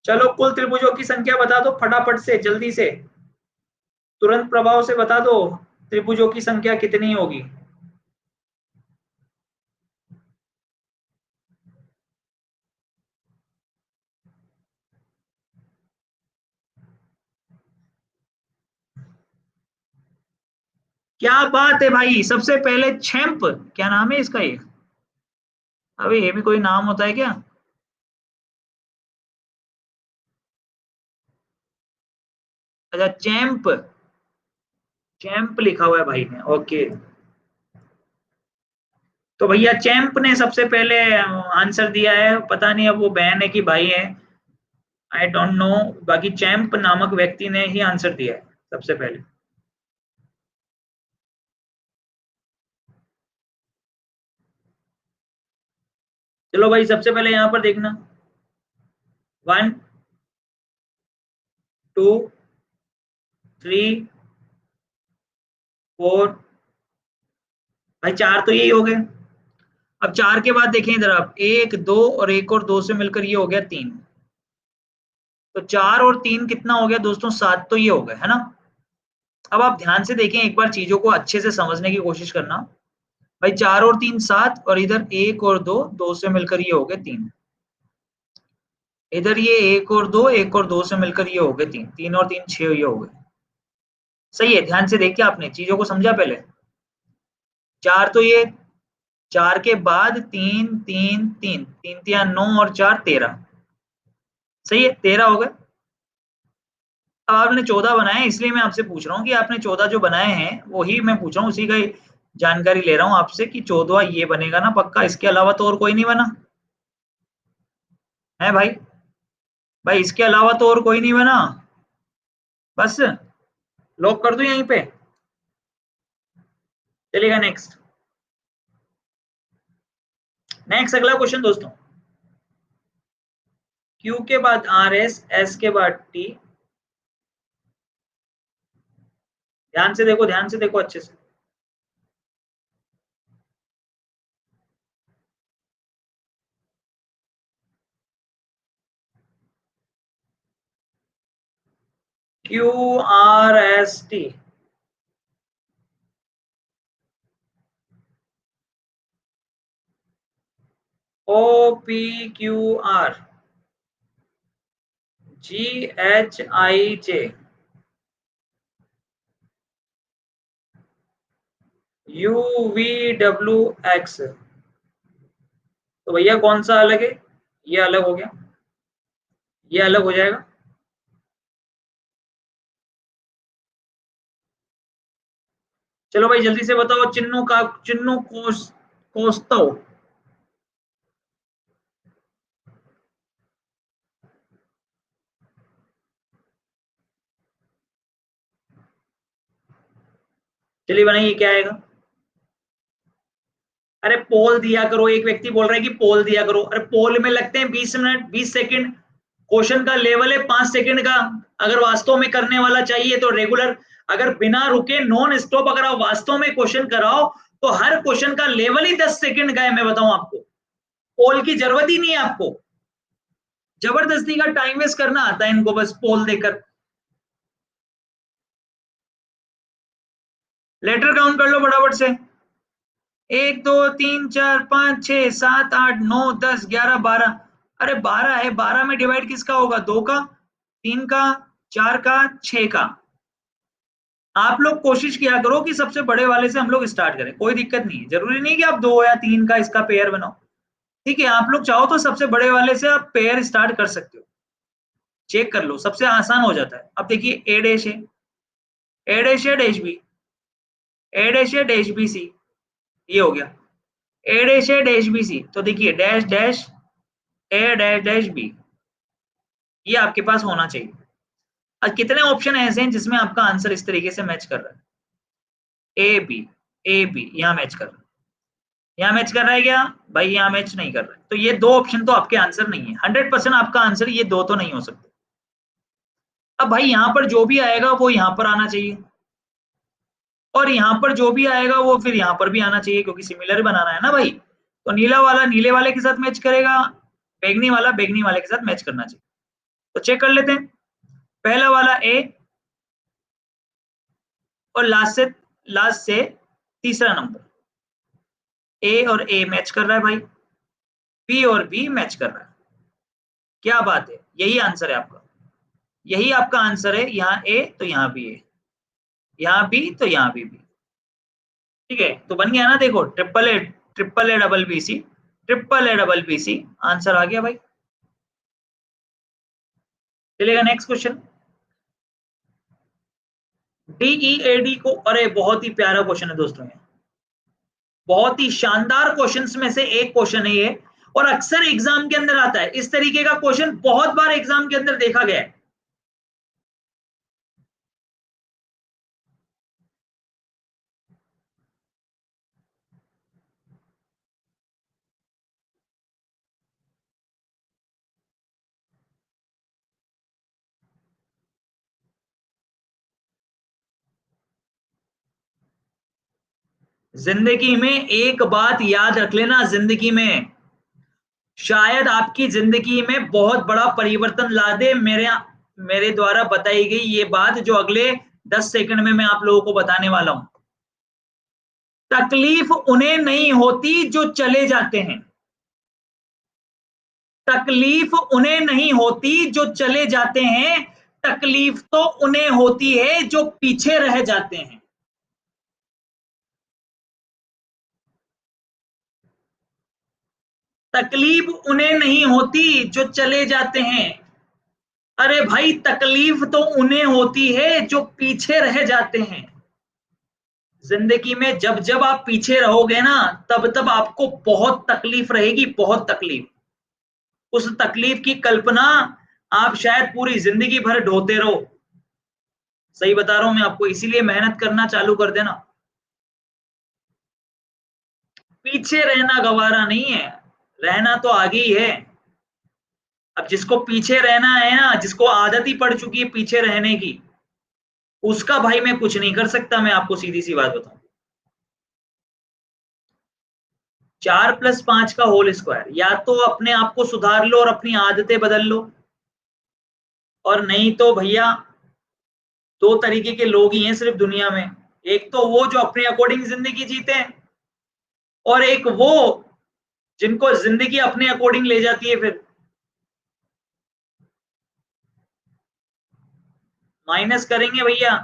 चलो कुल त्रिभुजों की संख्या बता दो फटाफट से, जल्दी से, तुरंत प्रभाव से बता दो, त्रिभुजों की संख्या कितनी होगी? क्या बात है भाई, सबसे पहले छेम्प, क्या नाम है इसका ये? अबे ये भी कोई नाम होता है क्या? अच्छा, चैंप। चैंप लिखा हुआ है भाई ने, ओके। तो भैया चैंप ने सबसे पहले आंसर दिया है, पता नहीं अब वो बहन है कि भाई है, आई डोंट नो। बाकी चैंप नामक व्यक्ति ने ही आंसर दिया है सबसे पहले। चलो भाई सबसे पहले यहाँ पर देखना। 1 2 3 4। भाई 4 तो यही हो गए। अब 4 के बाद देखें इधर, आप 1 2 और 1 और 2 से मिलकर ये हो गया 3। तो 4 और 3 कितना हो गया दोस्तों? 7 तो ये हो गए, है ना? अब आप ध्यान से देखें एक बार, चीजों को अच्छे से समझने की कोशिश करना। भाई 4 और 3 7, और इधर 1 और 2, 2 से मिलकर ये हो गए 3। इधर ये 1 और 2, 1 और 2 से मिलकर ये हो गए 3। 3 और 3 6 ये हो गए। सही है, ध्यान से देखिए, आपने चीजों को समझा पहले। 4 तो ये, 4 के बाद 3 3 3, 3 3 9 और 4 13। सही है, 13 हो गए। अब आपने 14 बनाए, इसलिए मैं आपसे पूछ रहा हूँ कि आपने 14 जो बनाए हैं वही मैं पूछ रहा हूँ, उसी का ही जानकारी ले रहा हूँ आपसे कि 14वां ये बनेगा ना पक्का, इसके अलावा तो और कोई नहीं बना है भाई? भाई इसके अलावा तो और कोई नहीं बना, बस लॉक कर दूं यहीं पे? चलेगा नेक्स्ट। नेक्स्ट अगला क्वेश्चन दोस्तों। क्यू के बाद आर एस, एस के बाद टी। ध्यान से देखो, ध्यान से देखो अच्छे से। Q R S T. O P Q R, G H I J, U V W X. तो भैया कौन सा अलग है? ये अलग हो गया, ये अलग हो जाएगा। चलो भाई जल्दी से बताओ, चिन्हों का, चिन्हों कोस्तव। चलिए बनाइए, क्या आएगा? अरे पोल दिया करो, एक व्यक्ति बोल रहा है कि पोल दिया करो। अरे पोल में लगते हैं 20 मिनट, 20 सेकंड। क्वेश्चन का लेवल है 5 सेकंड का। अगर वास्तव में करने वाला चाहिए तो रेगुलर, अगर बिना रुके नॉन स्टॉप अगर आप वास्तव में क्वेश्चन कराओ तो हर क्वेश्चन का लेवल ही 10 सेकंड का है, मैं बताऊं आपको। पोल की जरूरत ही नहीं है आपको। जबरदस्ती का टाइम वेस्ट करना आता है इनको, बस पोल देकर। लेटर काउंट कर लो फटाफट से। 1 2 3 4 5 6 7 8 9 10 11 12। अरे 12 है, 12 में डिवाइड किसका होगा? 2 का, 3 का, 4 का, 6 का। आप लोग कोशिश किया करो कि सबसे बड़े वाले से हम लोग स्टार्ट करें, कोई दिक्कत नहीं है, जरूरी नहीं कि आप 2 या 3 का इसका पेयर बनाओ। ठीक है, आप लोग चाहो तो सबसे बड़े वाले से आप पेयर स्टार्ट कर सकते हो, चेक कर लो, सबसे आसान हो जाता है। अब देखिए ए डैश है, ए डैश है डैश बी, ए डैश है डैश बी सी, ये हो गया। ए डैश है डैश बी सी, तो देखिए डैश डैश ए डैश डैश बी, ये आपके पास होना चाहिए। और कितने ऑप्शन ऐसे हैं जिसमें आपका आंसर इस तरीके से मैच कर रहा है? ए बी, ए बी यहाँ मैच कर रहा है, यहाँ मैच कर रहा है क्या भाई? यहाँ मैच नहीं कर रहा है, तो ये 2 ऑप्शन तो आपके आंसर नहीं है। 100% आपका आंसर ये 2 तो नहीं हो सकते। अब भाई यहाँ पर जो भी आएगा वो यहाँ पर आना चाहिए, और यहाँ पर जो भी आएगा वो फिर यहाँ पर भी आना चाहिए, क्योंकि सिमिलर बनाना है ना भाई। तो नीला वाला नीले वाले के साथ मैच करेगा, बैगनी वाला बैगनी वाले के साथ मैच करना चाहिए। तो चेक कर लेते हैं। पहला वाला ए, और लास्ट से तीसरा नंबर, ए और ए मैच कर रहा है भाई, बी और बी मैच कर रहा है। क्या बात है, यही आंसर है आपका, यही आपका आंसर है। यहाँ ए तो यहाँ भी ए, यहाँ बी तो यहाँ भी बी। ठीक है, तो बन गया ना, देखो triple A double B C, triple A double B C, answer आ गया भाई। चलेगा नेक्स्ट क्वेश्चन। डीईएडी को, अरे बहुत ही प्यारा क्वेश्चन है दोस्तों, ये बहुत ही शानदार क्वेश्चंस में से एक क्वेश्चन है ये, और अक्सर एग्जाम के अंदर आता है। इस तरीके का क्वेश्चन बहुत बार एग्जाम के अंदर देखा गया है। जिंदगी में एक बात याद रख लेना, जिंदगी में शायद आपकी जिंदगी में बहुत बड़ा परिवर्तन ला दे मेरे द्वारा बताई गई ये बात, जो अगले 10 सेकंड में मैं आप लोगों को बताने वाला हूं। तकलीफ उन्हें नहीं होती जो चले जाते हैं, तकलीफ उन्हें नहीं होती जो चले जाते हैं, तकलीफ तो उन्हें होती है जो पीछे रह जाते हैं। तकलीफ उन्हें नहीं होती जो चले जाते हैं, अरे भाई तकलीफ तो उन्हें होती है जो पीछे रह जाते हैं। जिंदगी में जब जब आप पीछे रहोगे ना, तब तब आपको बहुत तकलीफ रहेगी, बहुत तकलीफ। उस तकलीफ की कल्पना आप शायद पूरी जिंदगी भर ढोते रहो। सही बता रहा हूं मैं आपको, इसीलिए मेहनत करना चालू कर देना। पीछे रहना गवारा नहीं है, रहना तो आगे ही है। अब जिसको पीछे रहना है ना, जिसको आदत ही पड़ चुकी है पीछे रहने की, उसका भाई मैं कुछ नहीं कर सकता। मैं आपको सीधी सी बात बताऊं, 4 + 5 का होल स्क्वायर, या तो अपने आप को सुधार लो और अपनी आदतें बदल लो, और नहीं तो भैया 2 तरीके के लोग ही हैं सिर्फ दुनिया में। एक तो वो जो अपने अकॉर्डिंग जिंदगी जीते हैं, और एक वो जिनको जिंदगी अपने अकॉर्डिंग ले जाती है। फिर माइनस करेंगे भैया,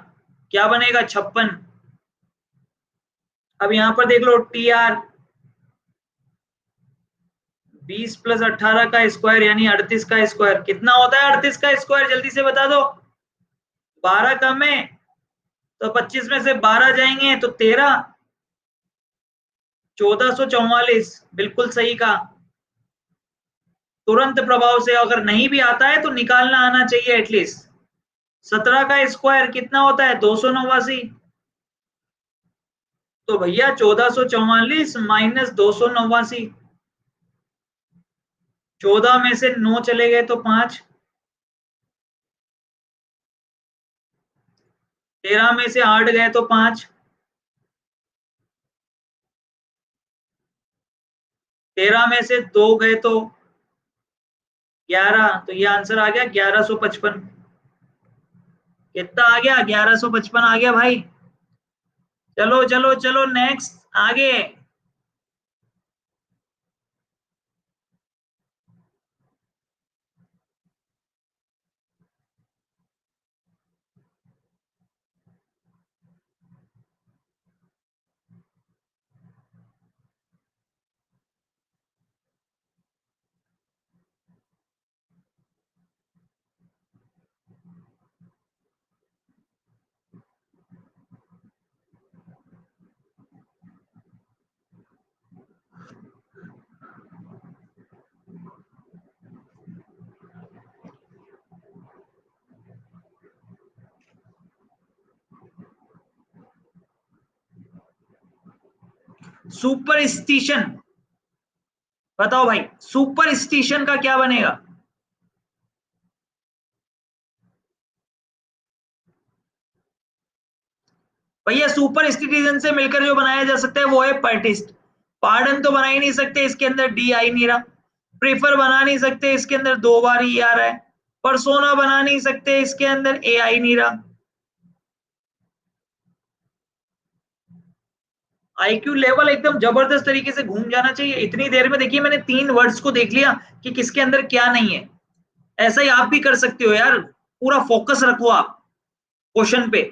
क्या बनेगा? 56। अब यहां पर देख लो, टी आर 20 + 18 का स्क्वायर यानी 38 का स्क्वायर, कितना होता है 38 का स्क्वायर? जल्दी से बता दो। 12 कम है तो 25 में से 12 जाएंगे तो 13, 1444, बिल्कुल सही कहा। तुरंत प्रभाव से अगर नहीं भी आता है तो निकालना आना चाहिए एटलीस्ट। 17 का स्क्वायर कितना होता है? 289। तो भैया 1444 माइनस 289, 14 में से 9 चले गए तो 5, 13 में से 8 गए तो 5, 13 में से 2 गए तो 11, तो ये आंसर आ गया 1155। कितना आ गया? 1155 आ गया भाई। चलो चलो चलो नेक्स्ट आगे। सुपरस्टिशन, बताओ भाई सुपरस्टिशन का क्या बनेगा? भैया सुपर स्टिशन से मिलकर जो बनाया जा सकता है वो है पार्टिस्ट। पार्डन तो बना ही नहीं सकते, इसके अंदर डी आई नहीं रहा। प्रेफर बना नहीं सकते, इसके अंदर दो बार ई आ रहा है। परसोना बना नहीं सकते, इसके अंदर ए आई नहीं रहा। आईक्यू लेवल एकदम जबरदस्त तरीके से घूम जाना चाहिए इतनी देर में। देखिए मैंने 3 वर्ड्स को देख लिया कि किसके अंदर क्या नहीं है। ऐसा ही आप भी कर सकते हो यार, पूरा फोकस रखो आप क्वेश्चन पे।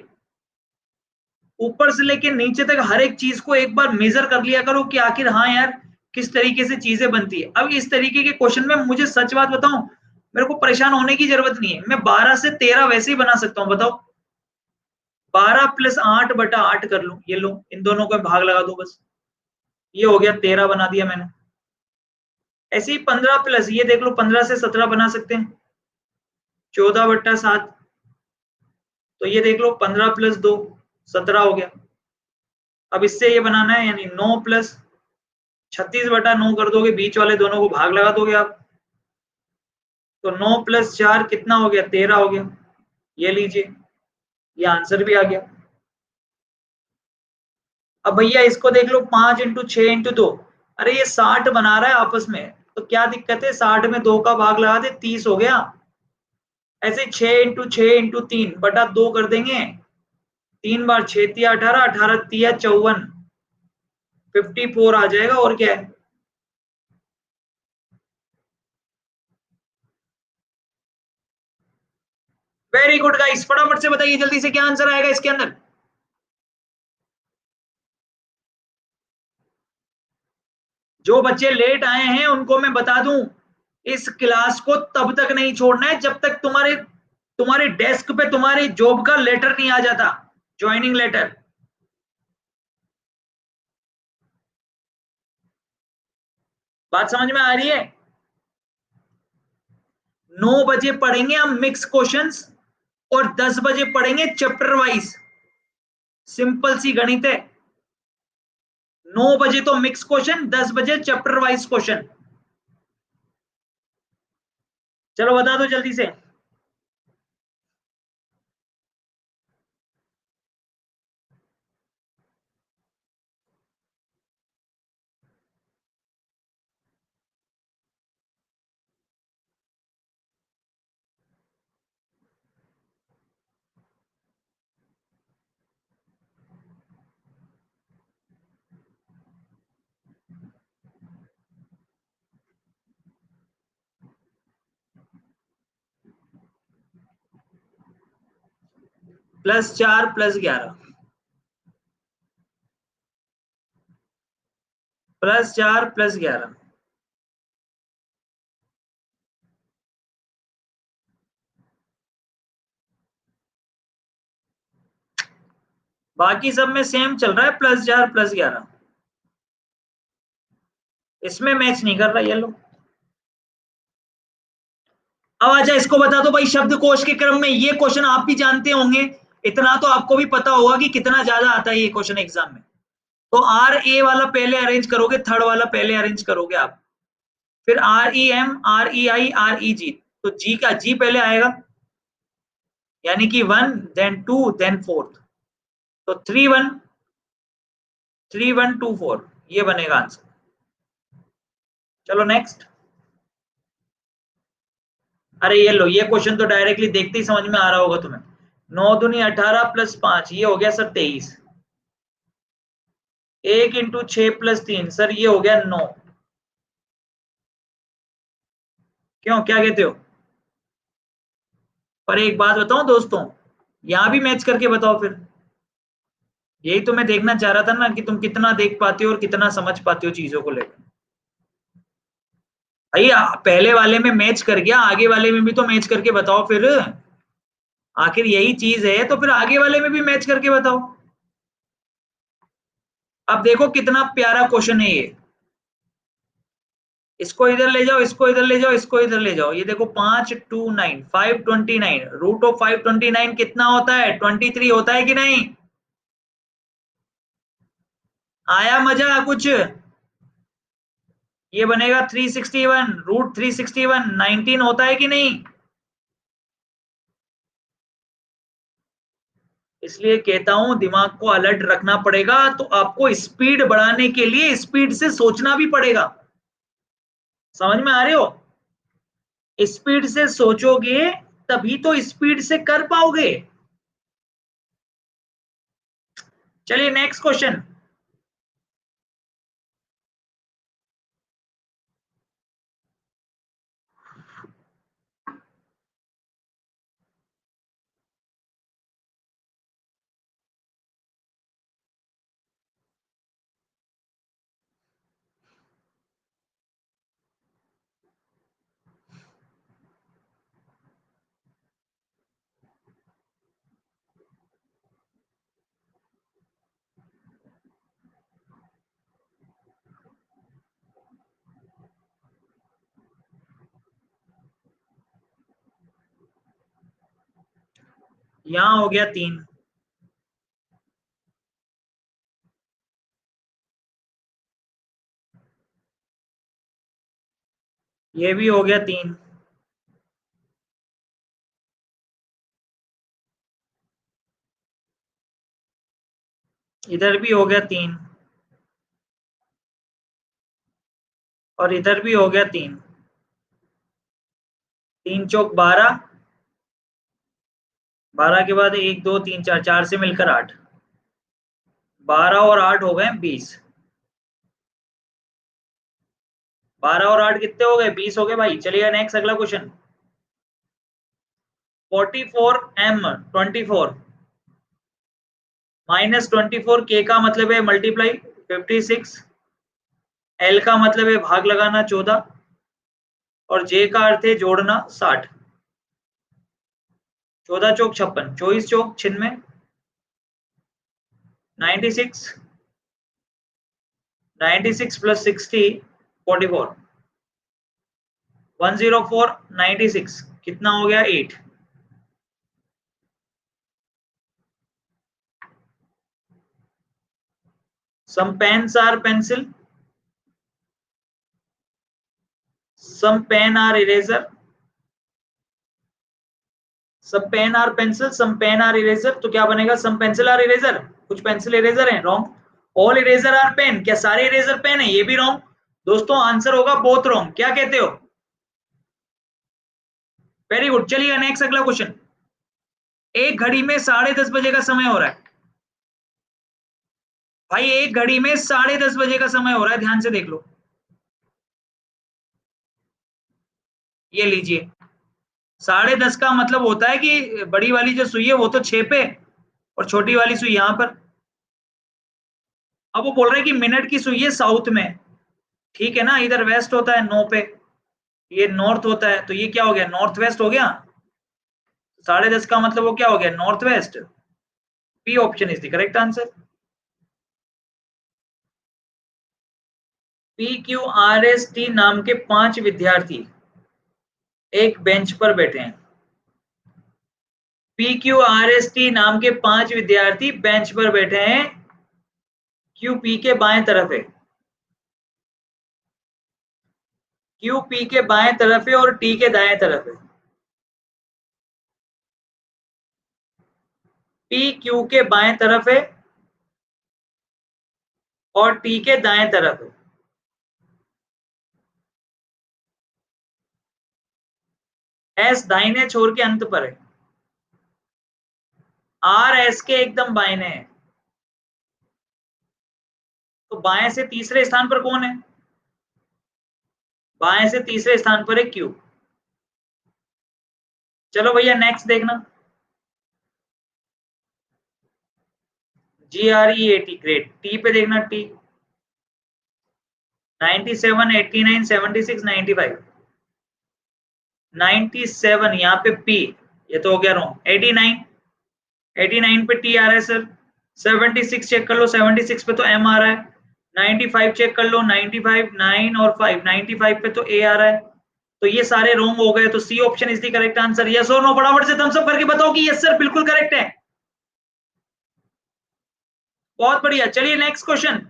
ऊपर से लेके नीचे तक हर एक चीज को एक बार मेजर कर लिया करो कि आखिर हाँ यार किस तरीके से चीजें बनती है। अब इस तरीके के क्वेश्चन में मुझे सच बात बताऊं, मेरे को परेशान होने की जरूरत नहीं है। मैं 12 से 13 वैसे ही बना सकता हूँ, बताओ। 12 प्लस 8/8 कर लूं, ये लो इन दोनों का भाग लगा दो बस, ये हो गया 13 बना दिया मैंने। ऐसे ही 15 प्लस ये देख लो, 15 से 17 बना सकते हैं, 14/7। तो ये देख लो 15 प्लस 2 17 हो गया। अब इससे ये बनाना है, यानी 9 प्लस 36/9 कर दोगे, बीच वाले दोनों को भाग लगा दोगे आप। तो 9 प्लस 4 कितना हो गया, 13 हो गया। ये लीजिए, ये आंसर भी आ गया। अब भैया इसको देख लो, 5 × 6 × 2, अरे ये 60 बना रहा है आपस में, तो क्या दिक्कत है, 60 में 2 का भाग लगा दे, 30 हो गया। ऐसे 6 × 6 × 3/2 कर देंगे। 3 बार 6 × 18, 18 × 3 = 54, 54 आ जाएगा, और क्या है। वेरी गुड गाइस, फटाफट से बताइए जल्दी से क्या आंसर आएगा इसके अंदर। जो बच्चे लेट आए हैं उनको मैं बता दूं, इस क्लास को तब तक नहीं छोड़ना है जब तक तुम्हारे तुम्हारे डेस्क पे तुम्हारे जॉब का लेटर नहीं आ जाता, ज्वाइनिंग लेटर। बात समझ में आ रही है? 9 बजे पढ़ेंगे हम मिक्स क्वेश्चंस, और 10 बजे पढ़ेंगे चैप्टर वाइज। सिंपल सी गणित है। 9 बजे तो मिक्स क्वेश्चन, 10 बजे चैप्टर वाइज क्वेश्चन। चलो बता दो जल्दी से। +4 +11, +4 +11। बाकी सब में सेम चल रहा है, +4 +11। इसमें मैच नहीं कर रहा, ये लो। अब आजा इसको बता दो भाई, शब्दकोश के क्रम में ये क्वेश्चन आप भी जानते होंगे, इतना तो आपको भी पता होगा कि कितना ज्यादा आता है ये क्वेश्चन एग्जाम में। तो RA वाला पहले अरेंज करोगे, थर्ड वाला पहले अरेंज करोगे आप, फिर REM REI REG। तो जी का जी पहले आएगा, यानी कि 1 देन 2 देन 4। तो 3 1 ये बनेगा आंसर। चलो नेक्स्ट। अरे ये लो, ये क्वेश्चन तो डायरेक्टली देखते ही समझ में आ रहा होगा तुम्हें। 9 दूनी 18 +5, ये हो गया सर 23। 1 इंटू 6+3 सर ये हो गया 9। क्यों, क्या कहते हो? पर एक बात बताऊं दोस्तों, यहां भी मैच करके बताओ फिर। यही तो मैं देखना चाह रहा था ना कि तुम कितना देख पाते हो और कितना समझ पाते हो चीजों को लेकर। भाई पहले वाले में मैच कर गया, आगे वाले में भी तो मैच करके बताओ फिर। आखिर यही चीज है तो फिर आगे वाले में भी मैच करके बताओ। अब देखो कितना प्यारा क्वेश्चन है ये। इसको इधर ले जाओ, इसको इधर ले जाओ, इसको इधर ले जाओ। ये देखो 529 529 रूट ऑफ 529 कितना होता है? 23 होता है कि नहीं? आया मजा कुछ? ये बनेगा 361 रूट 361 19 होता है कि नहीं? इसलिए कहता हूं दिमाग को अलर्ट रखना पड़ेगा, तो आपको स्पीड बढ़ाने के लिए स्पीड से सोचना भी पड़ेगा। समझ में आ रहे हो? स्पीड से सोचोगे तभी तो स्पीड से कर पाओगे। चलिए नेक्स्ट क्वेश्चन। यहां हो गया 3, ये भी हो गया 3, इधर भी हो गया 3, और इधर भी हो गया 3। 3 चौक 12, 12 के बाद 1 2 3 4, 4 से मिलकर 8, 12 और 8 हो गए 20। 12 और 8 कितने हो गए? 20 हो गए भाई। चलिए नेक्स्ट अगला क्वेश्चन। 44m 24 -24 के का मतलब है मल्टीप्लाई 56, एल का मतलब है भाग लगाना 14, और जे का अर्थ है जोड़ना 60। 14 चौक 56, 24 चौक 96, 96, 96 प्लस 60 44, 104 96 कितना हो गया? 8। Some pens are pencil, some pen are eraser, some pen are pencil, some pen are eraser. तो क्या बनेगा? Some pencil are eraser. कुछ पेंसिल इरेजर है, wrong. All eraser are pen, क्या सारे इरेजर पेन है? ये भी रॉन्ग। दोस्तों आंसर होगा बोथ रॉन्ग। क्या कहते हो? Very good. चलिए नेक्स्ट अगला क्वेश्चन। एक घड़ी में 10:30 बजे का समय हो रहा है। भाई एक घड़ी में 10:30 बजे का समय हो रहा है, ध्यान से देख लो। ये लीजिए, 10:30 का मतलब होता है कि बड़ी वाली जो सुई है वो तो 6 पे, और छोटी वाली सुई यहां पर। अब वो बोल रहे हैं कि मिनट की सुई है साउथ में, ठीक है ना, इधर वेस्ट होता है 9 पे, ये नॉर्थ होता है, तो ये क्या हो गया? नॉर्थ वेस्ट हो गया। 10:30 का मतलब वो क्या हो गया? North west. B option is the correct answer. PQRST नाम के 5 विद्यार्थी एक बेंच पर बैठे हैं। PQRST नाम के 5 विद्यार्थी बेंच पर बैठे हैं। QP के बाएं तरफ है, QP के बाएं तरफ है और T के दाएं तरफ है। PQ के बाएं तरफ है और T के दाएं तरफ है। S दाहिने छोर के अंत पर है। R S के एकदम बायने है। तो बाएं से तीसरे स्थान पर कौन है? बाएं से तीसरे स्थान पर है क्यू। चलो भैया नेक्स्ट देखना। GREAT, great. टी पे देखना, टी 97, 89, 76, 95। 97 यहाँ पे पी, ये तो हो गया रॉन्ग। 89, 89 पे टी आ रहा है सर। 76 चेक कर लो, 76 पे तो एम आ रहा है। 95 चेक कर लो, 95, 9 और 5, 95 पे तो ए आ रहा है। तो ये सारे रॉन्ग हो गए, तो C option is the correct answer. Yes और नो फटाफट से थम्स अप करके बताओ कि यस सर बिल्कुल करेक्ट है। बहुत बढ़िया, चलिए नेक्स्ट क्वेश्चन।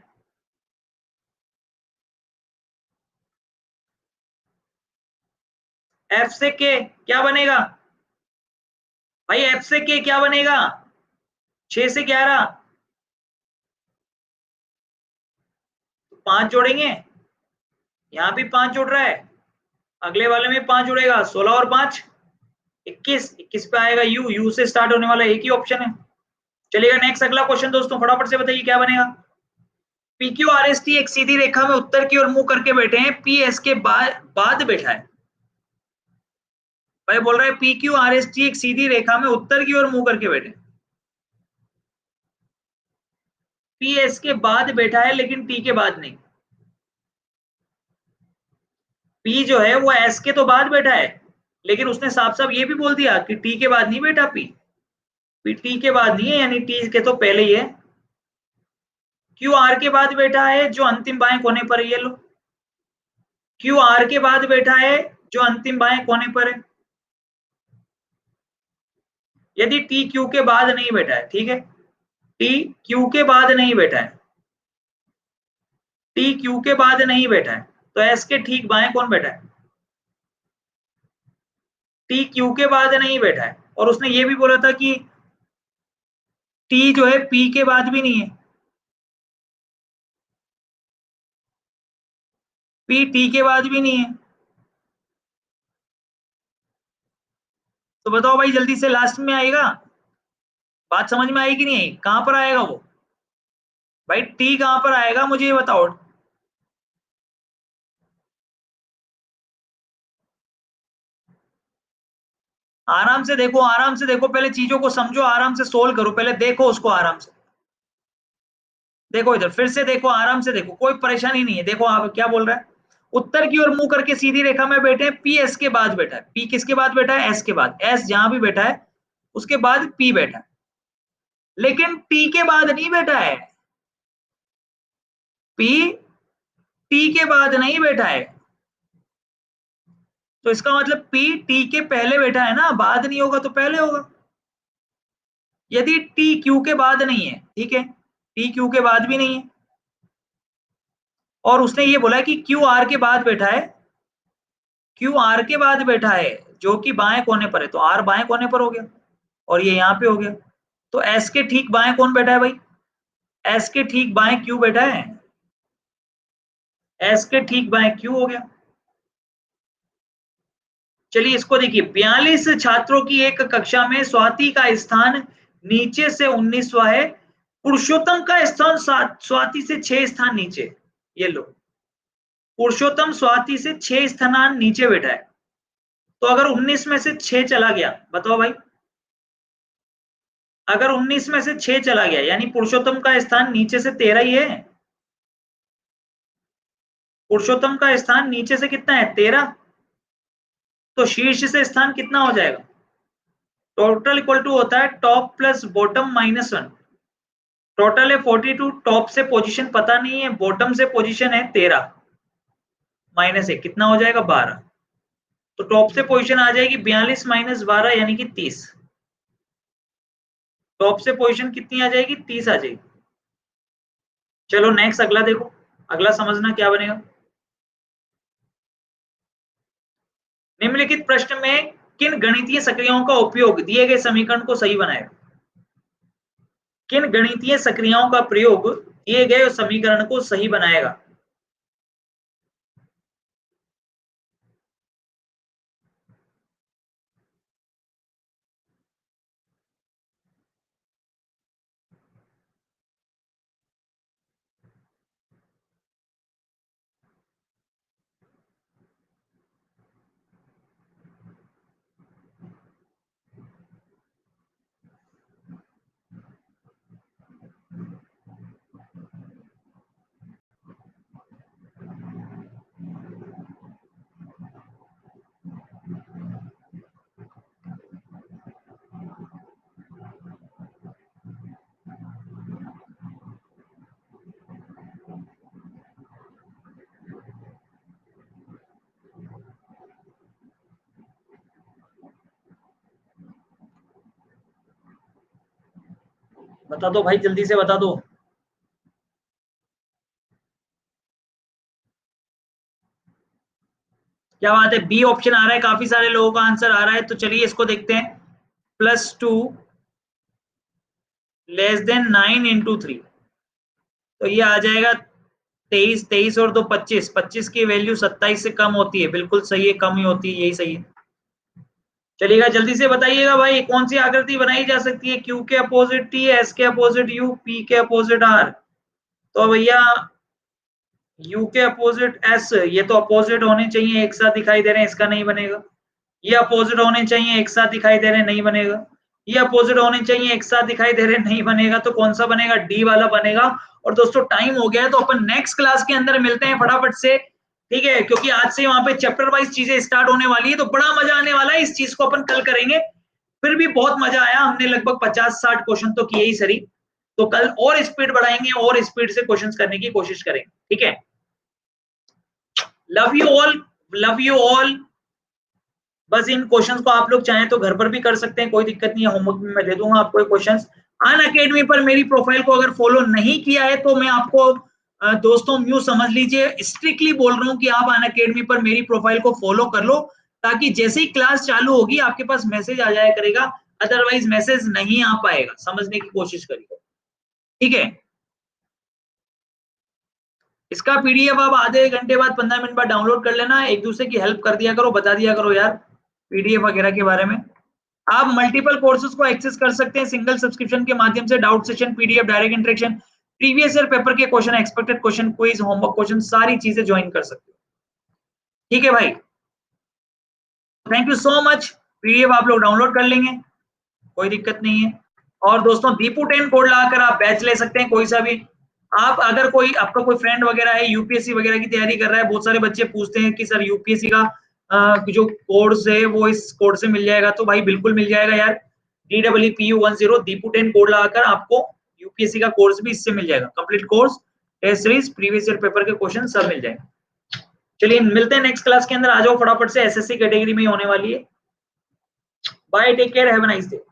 एफ से के क्या बनेगा? भाई एफ से के क्या बनेगा? 6 से 11, तो 5 जोड़ेंगे। यहां भी 5 जोड़ रहा है, अगले वाले में 5 जुड़ेगा। 16 और 5 21, 21 पे आएगा यू, यू से स्टार्ट होने वाला एक ही ऑप्शन है। चलिएगा नेक्स्ट अगला क्वेश्चन दोस्तों, फटाफट से बताइए क्या बनेगा। PQ RST एक सीधी रेखा में उत्तर की ओर मुंह करके बैठे हैं, PS के बाद बैठा है। भाई बोल रहा है PQ RST एक सीधी रेखा में उत्तर की ओर मुंह करके बैठे, PS के बाद बैठा है लेकिन T के बाद नहीं। P जो है वो S के तो बाद बैठा है, लेकिन उसने साफ साफ ये भी बोल दिया कि T के बाद नहीं बैठा। P T के बाद नहीं है, यानी T के तो पहले ही है। क्यू आर के बाद बैठा है जो अंतिम बाएं कोने पर है, ये लो। क्यू आर के बाद बैठा है जो अंतिम बाएं कोने पर है। यदि टी क्यू के बाद नहीं बैठा है, ठीक है, टी क्यू के बाद नहीं बैठा है, टी क्यू के बाद नहीं बैठा है, तो एस के ठीक बाएं कौन बैठा है? टी क्यू के बाद नहीं बैठा है, और उसने ये भी बोला था कि टी जो है पी के बाद भी नहीं है, पी टी के बाद भी नहीं है। तो बताओ भाई जल्दी से, लास्ट में आएगा? बात समझ में आई कि नहीं आई? कहां पर आएगा वो? भाई टी कहां पर आएगा मुझे ये बताओ। आराम से देखो, आराम से देखो, पहले चीजों को समझो, आराम से सोल्व करो, पहले देखो उसको आराम से। देखो इधर फिर से देखो, आराम से देखो, कोई परेशानी नहीं है। देखो आप क्या बोल रहा है, उत्तर की ओर मुंह करके सीधी रेखा में बैठे हैं, पी एस के बाद बैठा है। पी किसके बाद बैठा है? एस के बाद। एस जहां भी बैठा है उसके बाद पी बैठा है, लेकिन टी के बाद नहीं बैठा है। पी टी के बाद नहीं बैठा है, तो इसका मतलब पी टी के पहले बैठा है ना, बाद नहीं होगा तो पहले होगा। यदि टी क्यू के बाद नहीं है, ठीक है, टी क्यू के बाद भी नहीं है, और उसने ये बोला कि क्यू आर के बाद बैठा है, क्यू आर के बाद बैठा है जो कि बाएं कोने पर है, तो आर बाएं कोने पर हो गया, और ये यहाँ पे हो गया। तो एस के ठीक बाएं कौन बैठा है भाई? एस के ठीक बाएं क्यू बैठा है, एस के ठीक बाएं क्यू हो गया। चलिए इसको देखिए, 42 छात्रों की एक कक्षा में स्वाति का स्थान नीचे से 19वां है, पुरुषोत्तम का स्थान स्वाति से 6 स्थान नीचे। ये लो, पुरुषोत्तम स्वाति से 6 स्थान नीचे बैठा है, तो अगर 19 में से 6 चला गया, बताओ भाई, अगर 19 में से 6 चला गया यानी पुरुषोत्तम का स्थान नीचे से 13 ही है। पुरुषोत्तम का स्थान नीचे से कितना है? 13। तो शीर्ष से स्थान कितना हो जाएगा? टोटल इक्वल टू होता है top plus bottom minus 1। Total है 42, टॉप से पोजीशन पता नहीं है, बॉटम से पोजीशन है 13, माइनस 1 कितना हो जाएगा? 12। तो टॉप से पोजीशन आ जाएगी 42 माइनस 12 यानी कि 30। टॉप से पोजीशन कितनी आ जाएगी? 30 आ जाएगी। चलो नेक्स्ट अगला देखो, अगला समझना क्या बनेगा। निम्नलिखित प्रश्न में किन गणितीय सक्रियाओं का उपयोग दिए गए समीकरण को सही बनाएगा? किन गणितीय सक्रियाओं का प्रयोग दिए गए समीकरण को सही बनाएगा? बता दो भाई, जल्दी से बता दो। क्या बात है, बी ऑप्शन आ रहा है, काफी सारे लोगों का आंसर आ रहा है, तो चलिए इसको देखते हैं। +2 <9 × 3, तो ये आ जाएगा 23, 23 और 2 25, 25 की वैल्यू 27 से कम होती है, बिल्कुल सही है, कम ही होती है, यही सही है। चलिएगा, जल्दी से बताइएगा भाई, कौन सी आकृति बनाई जा सकती है, क्यू के अपोजिट टी, एस के अपोजिट यू, पी के अपोजिट आर। तो भैया यू के अपोजिट एस, ये तो अपोजिट होने चाहिए, एक साथ दिखाई दे रहे हैं, इसका नहीं बनेगा। ये अपोजिट होने चाहिए, एक साथ दिखाई दे रहे हैं, नहीं बनेगा। ये अपोजिट होने चाहिए, एक साथ दिखाई दे रहे हैं, नहीं बनेगा। तो कौन सा बनेगा, डी वाला बनेगा। और दोस्तों टाइम हो गया है, तो अपन नेक्स्ट क्लास के अंदर मिलते हैं फटाफट से, ठीक है, क्योंकि आज से वहां पे चैप्टर वाइज चीजें स्टार्ट होने वाली है, तो बड़ा मजा आने वाला है, इस चीज को अपन कल करेंगे। फिर भी बहुत मजा आया, हमने लगभग 50-60 क्वेश्चन तो किए ही सरी। तो कल और स्पीड बढ़ाएंगे, और स्पीड से क्वेश्चन करने की कोशिश करेंगे, ठीक है। Love you all, love you all. बस इन क्वेश्चंस को आप लोग चाहें तो घर पर भी कर सकते हैं, कोई दिक्कत नहीं है, होमवर्क में मैं दे दूंगा आपको ये क्वेश्चंस। अन अकेडमी पर मेरी प्रोफाइल को अगर फॉलो नहीं किया है तो मैं आपको दोस्तों यूं समझ लीजिए, स्ट्रिक्टली बोल रहा हूं कि आप अन अकेडमी पर मेरी प्रोफाइल को फॉलो कर लो, ताकि जैसे ही क्लास चालू होगी आपके पास मैसेज आ जाया करेगा, अदरवाइज मैसेज नहीं आ पाएगा, समझने की कोशिश करिए, ठीक है। इसका पीडीएफ आप आधे घंटे बाद 15 मिनट बाद डाउनलोड कर लेना, एक दूसरे की हेल्प कर दिया करो, बता दिया करो यार पीडीएफ वगैरह के बारे में। आप मल्टीपल कोर्सेज को एक्सेस कर सकते हैं सिंगल सब्सक्रिप्शन के माध्यम से, doubt session, PDF, direct interaction, previous year paper के question, expected question, quiz, homework question, सारी चीजें ज्वाइन कर सकते हो, ठीक है भाई। Thank you so much. PDF आप लोग डाउनलोड कर लेंगे, कोई दिक्कत नहीं है। और दोस्तों दीपू 10 कोड लगाकर आप बैच ले सकते हैं, कोई सा भी। आप अगर कोई आपका कोई फ्रेंड वगैरह है यूपीएससी वगैरह की तैयारी कर रहा है, बहुत सारे बच्चे पूछते हैं कि सर यूपीएससी का जो कोर्स है वो इस कोड से मिल जाएगा, तो भाई बिल्कुल मिल जाएगा यार। DEEPU10 दीपू 10 कोड लगाकर आपको यूपीएससी का कोर्स भी इससे मिल जाएगा, complete course, test series, previous year paper के क्वेश्चन सब मिल जाएंगे। चलिए मिलते हैं नेक्स्ट क्लास के अंदर, आ जाओ फटाफट से, एसएससी कैटेगरी में ही होने वाली है। Bye, take care, have a nice day.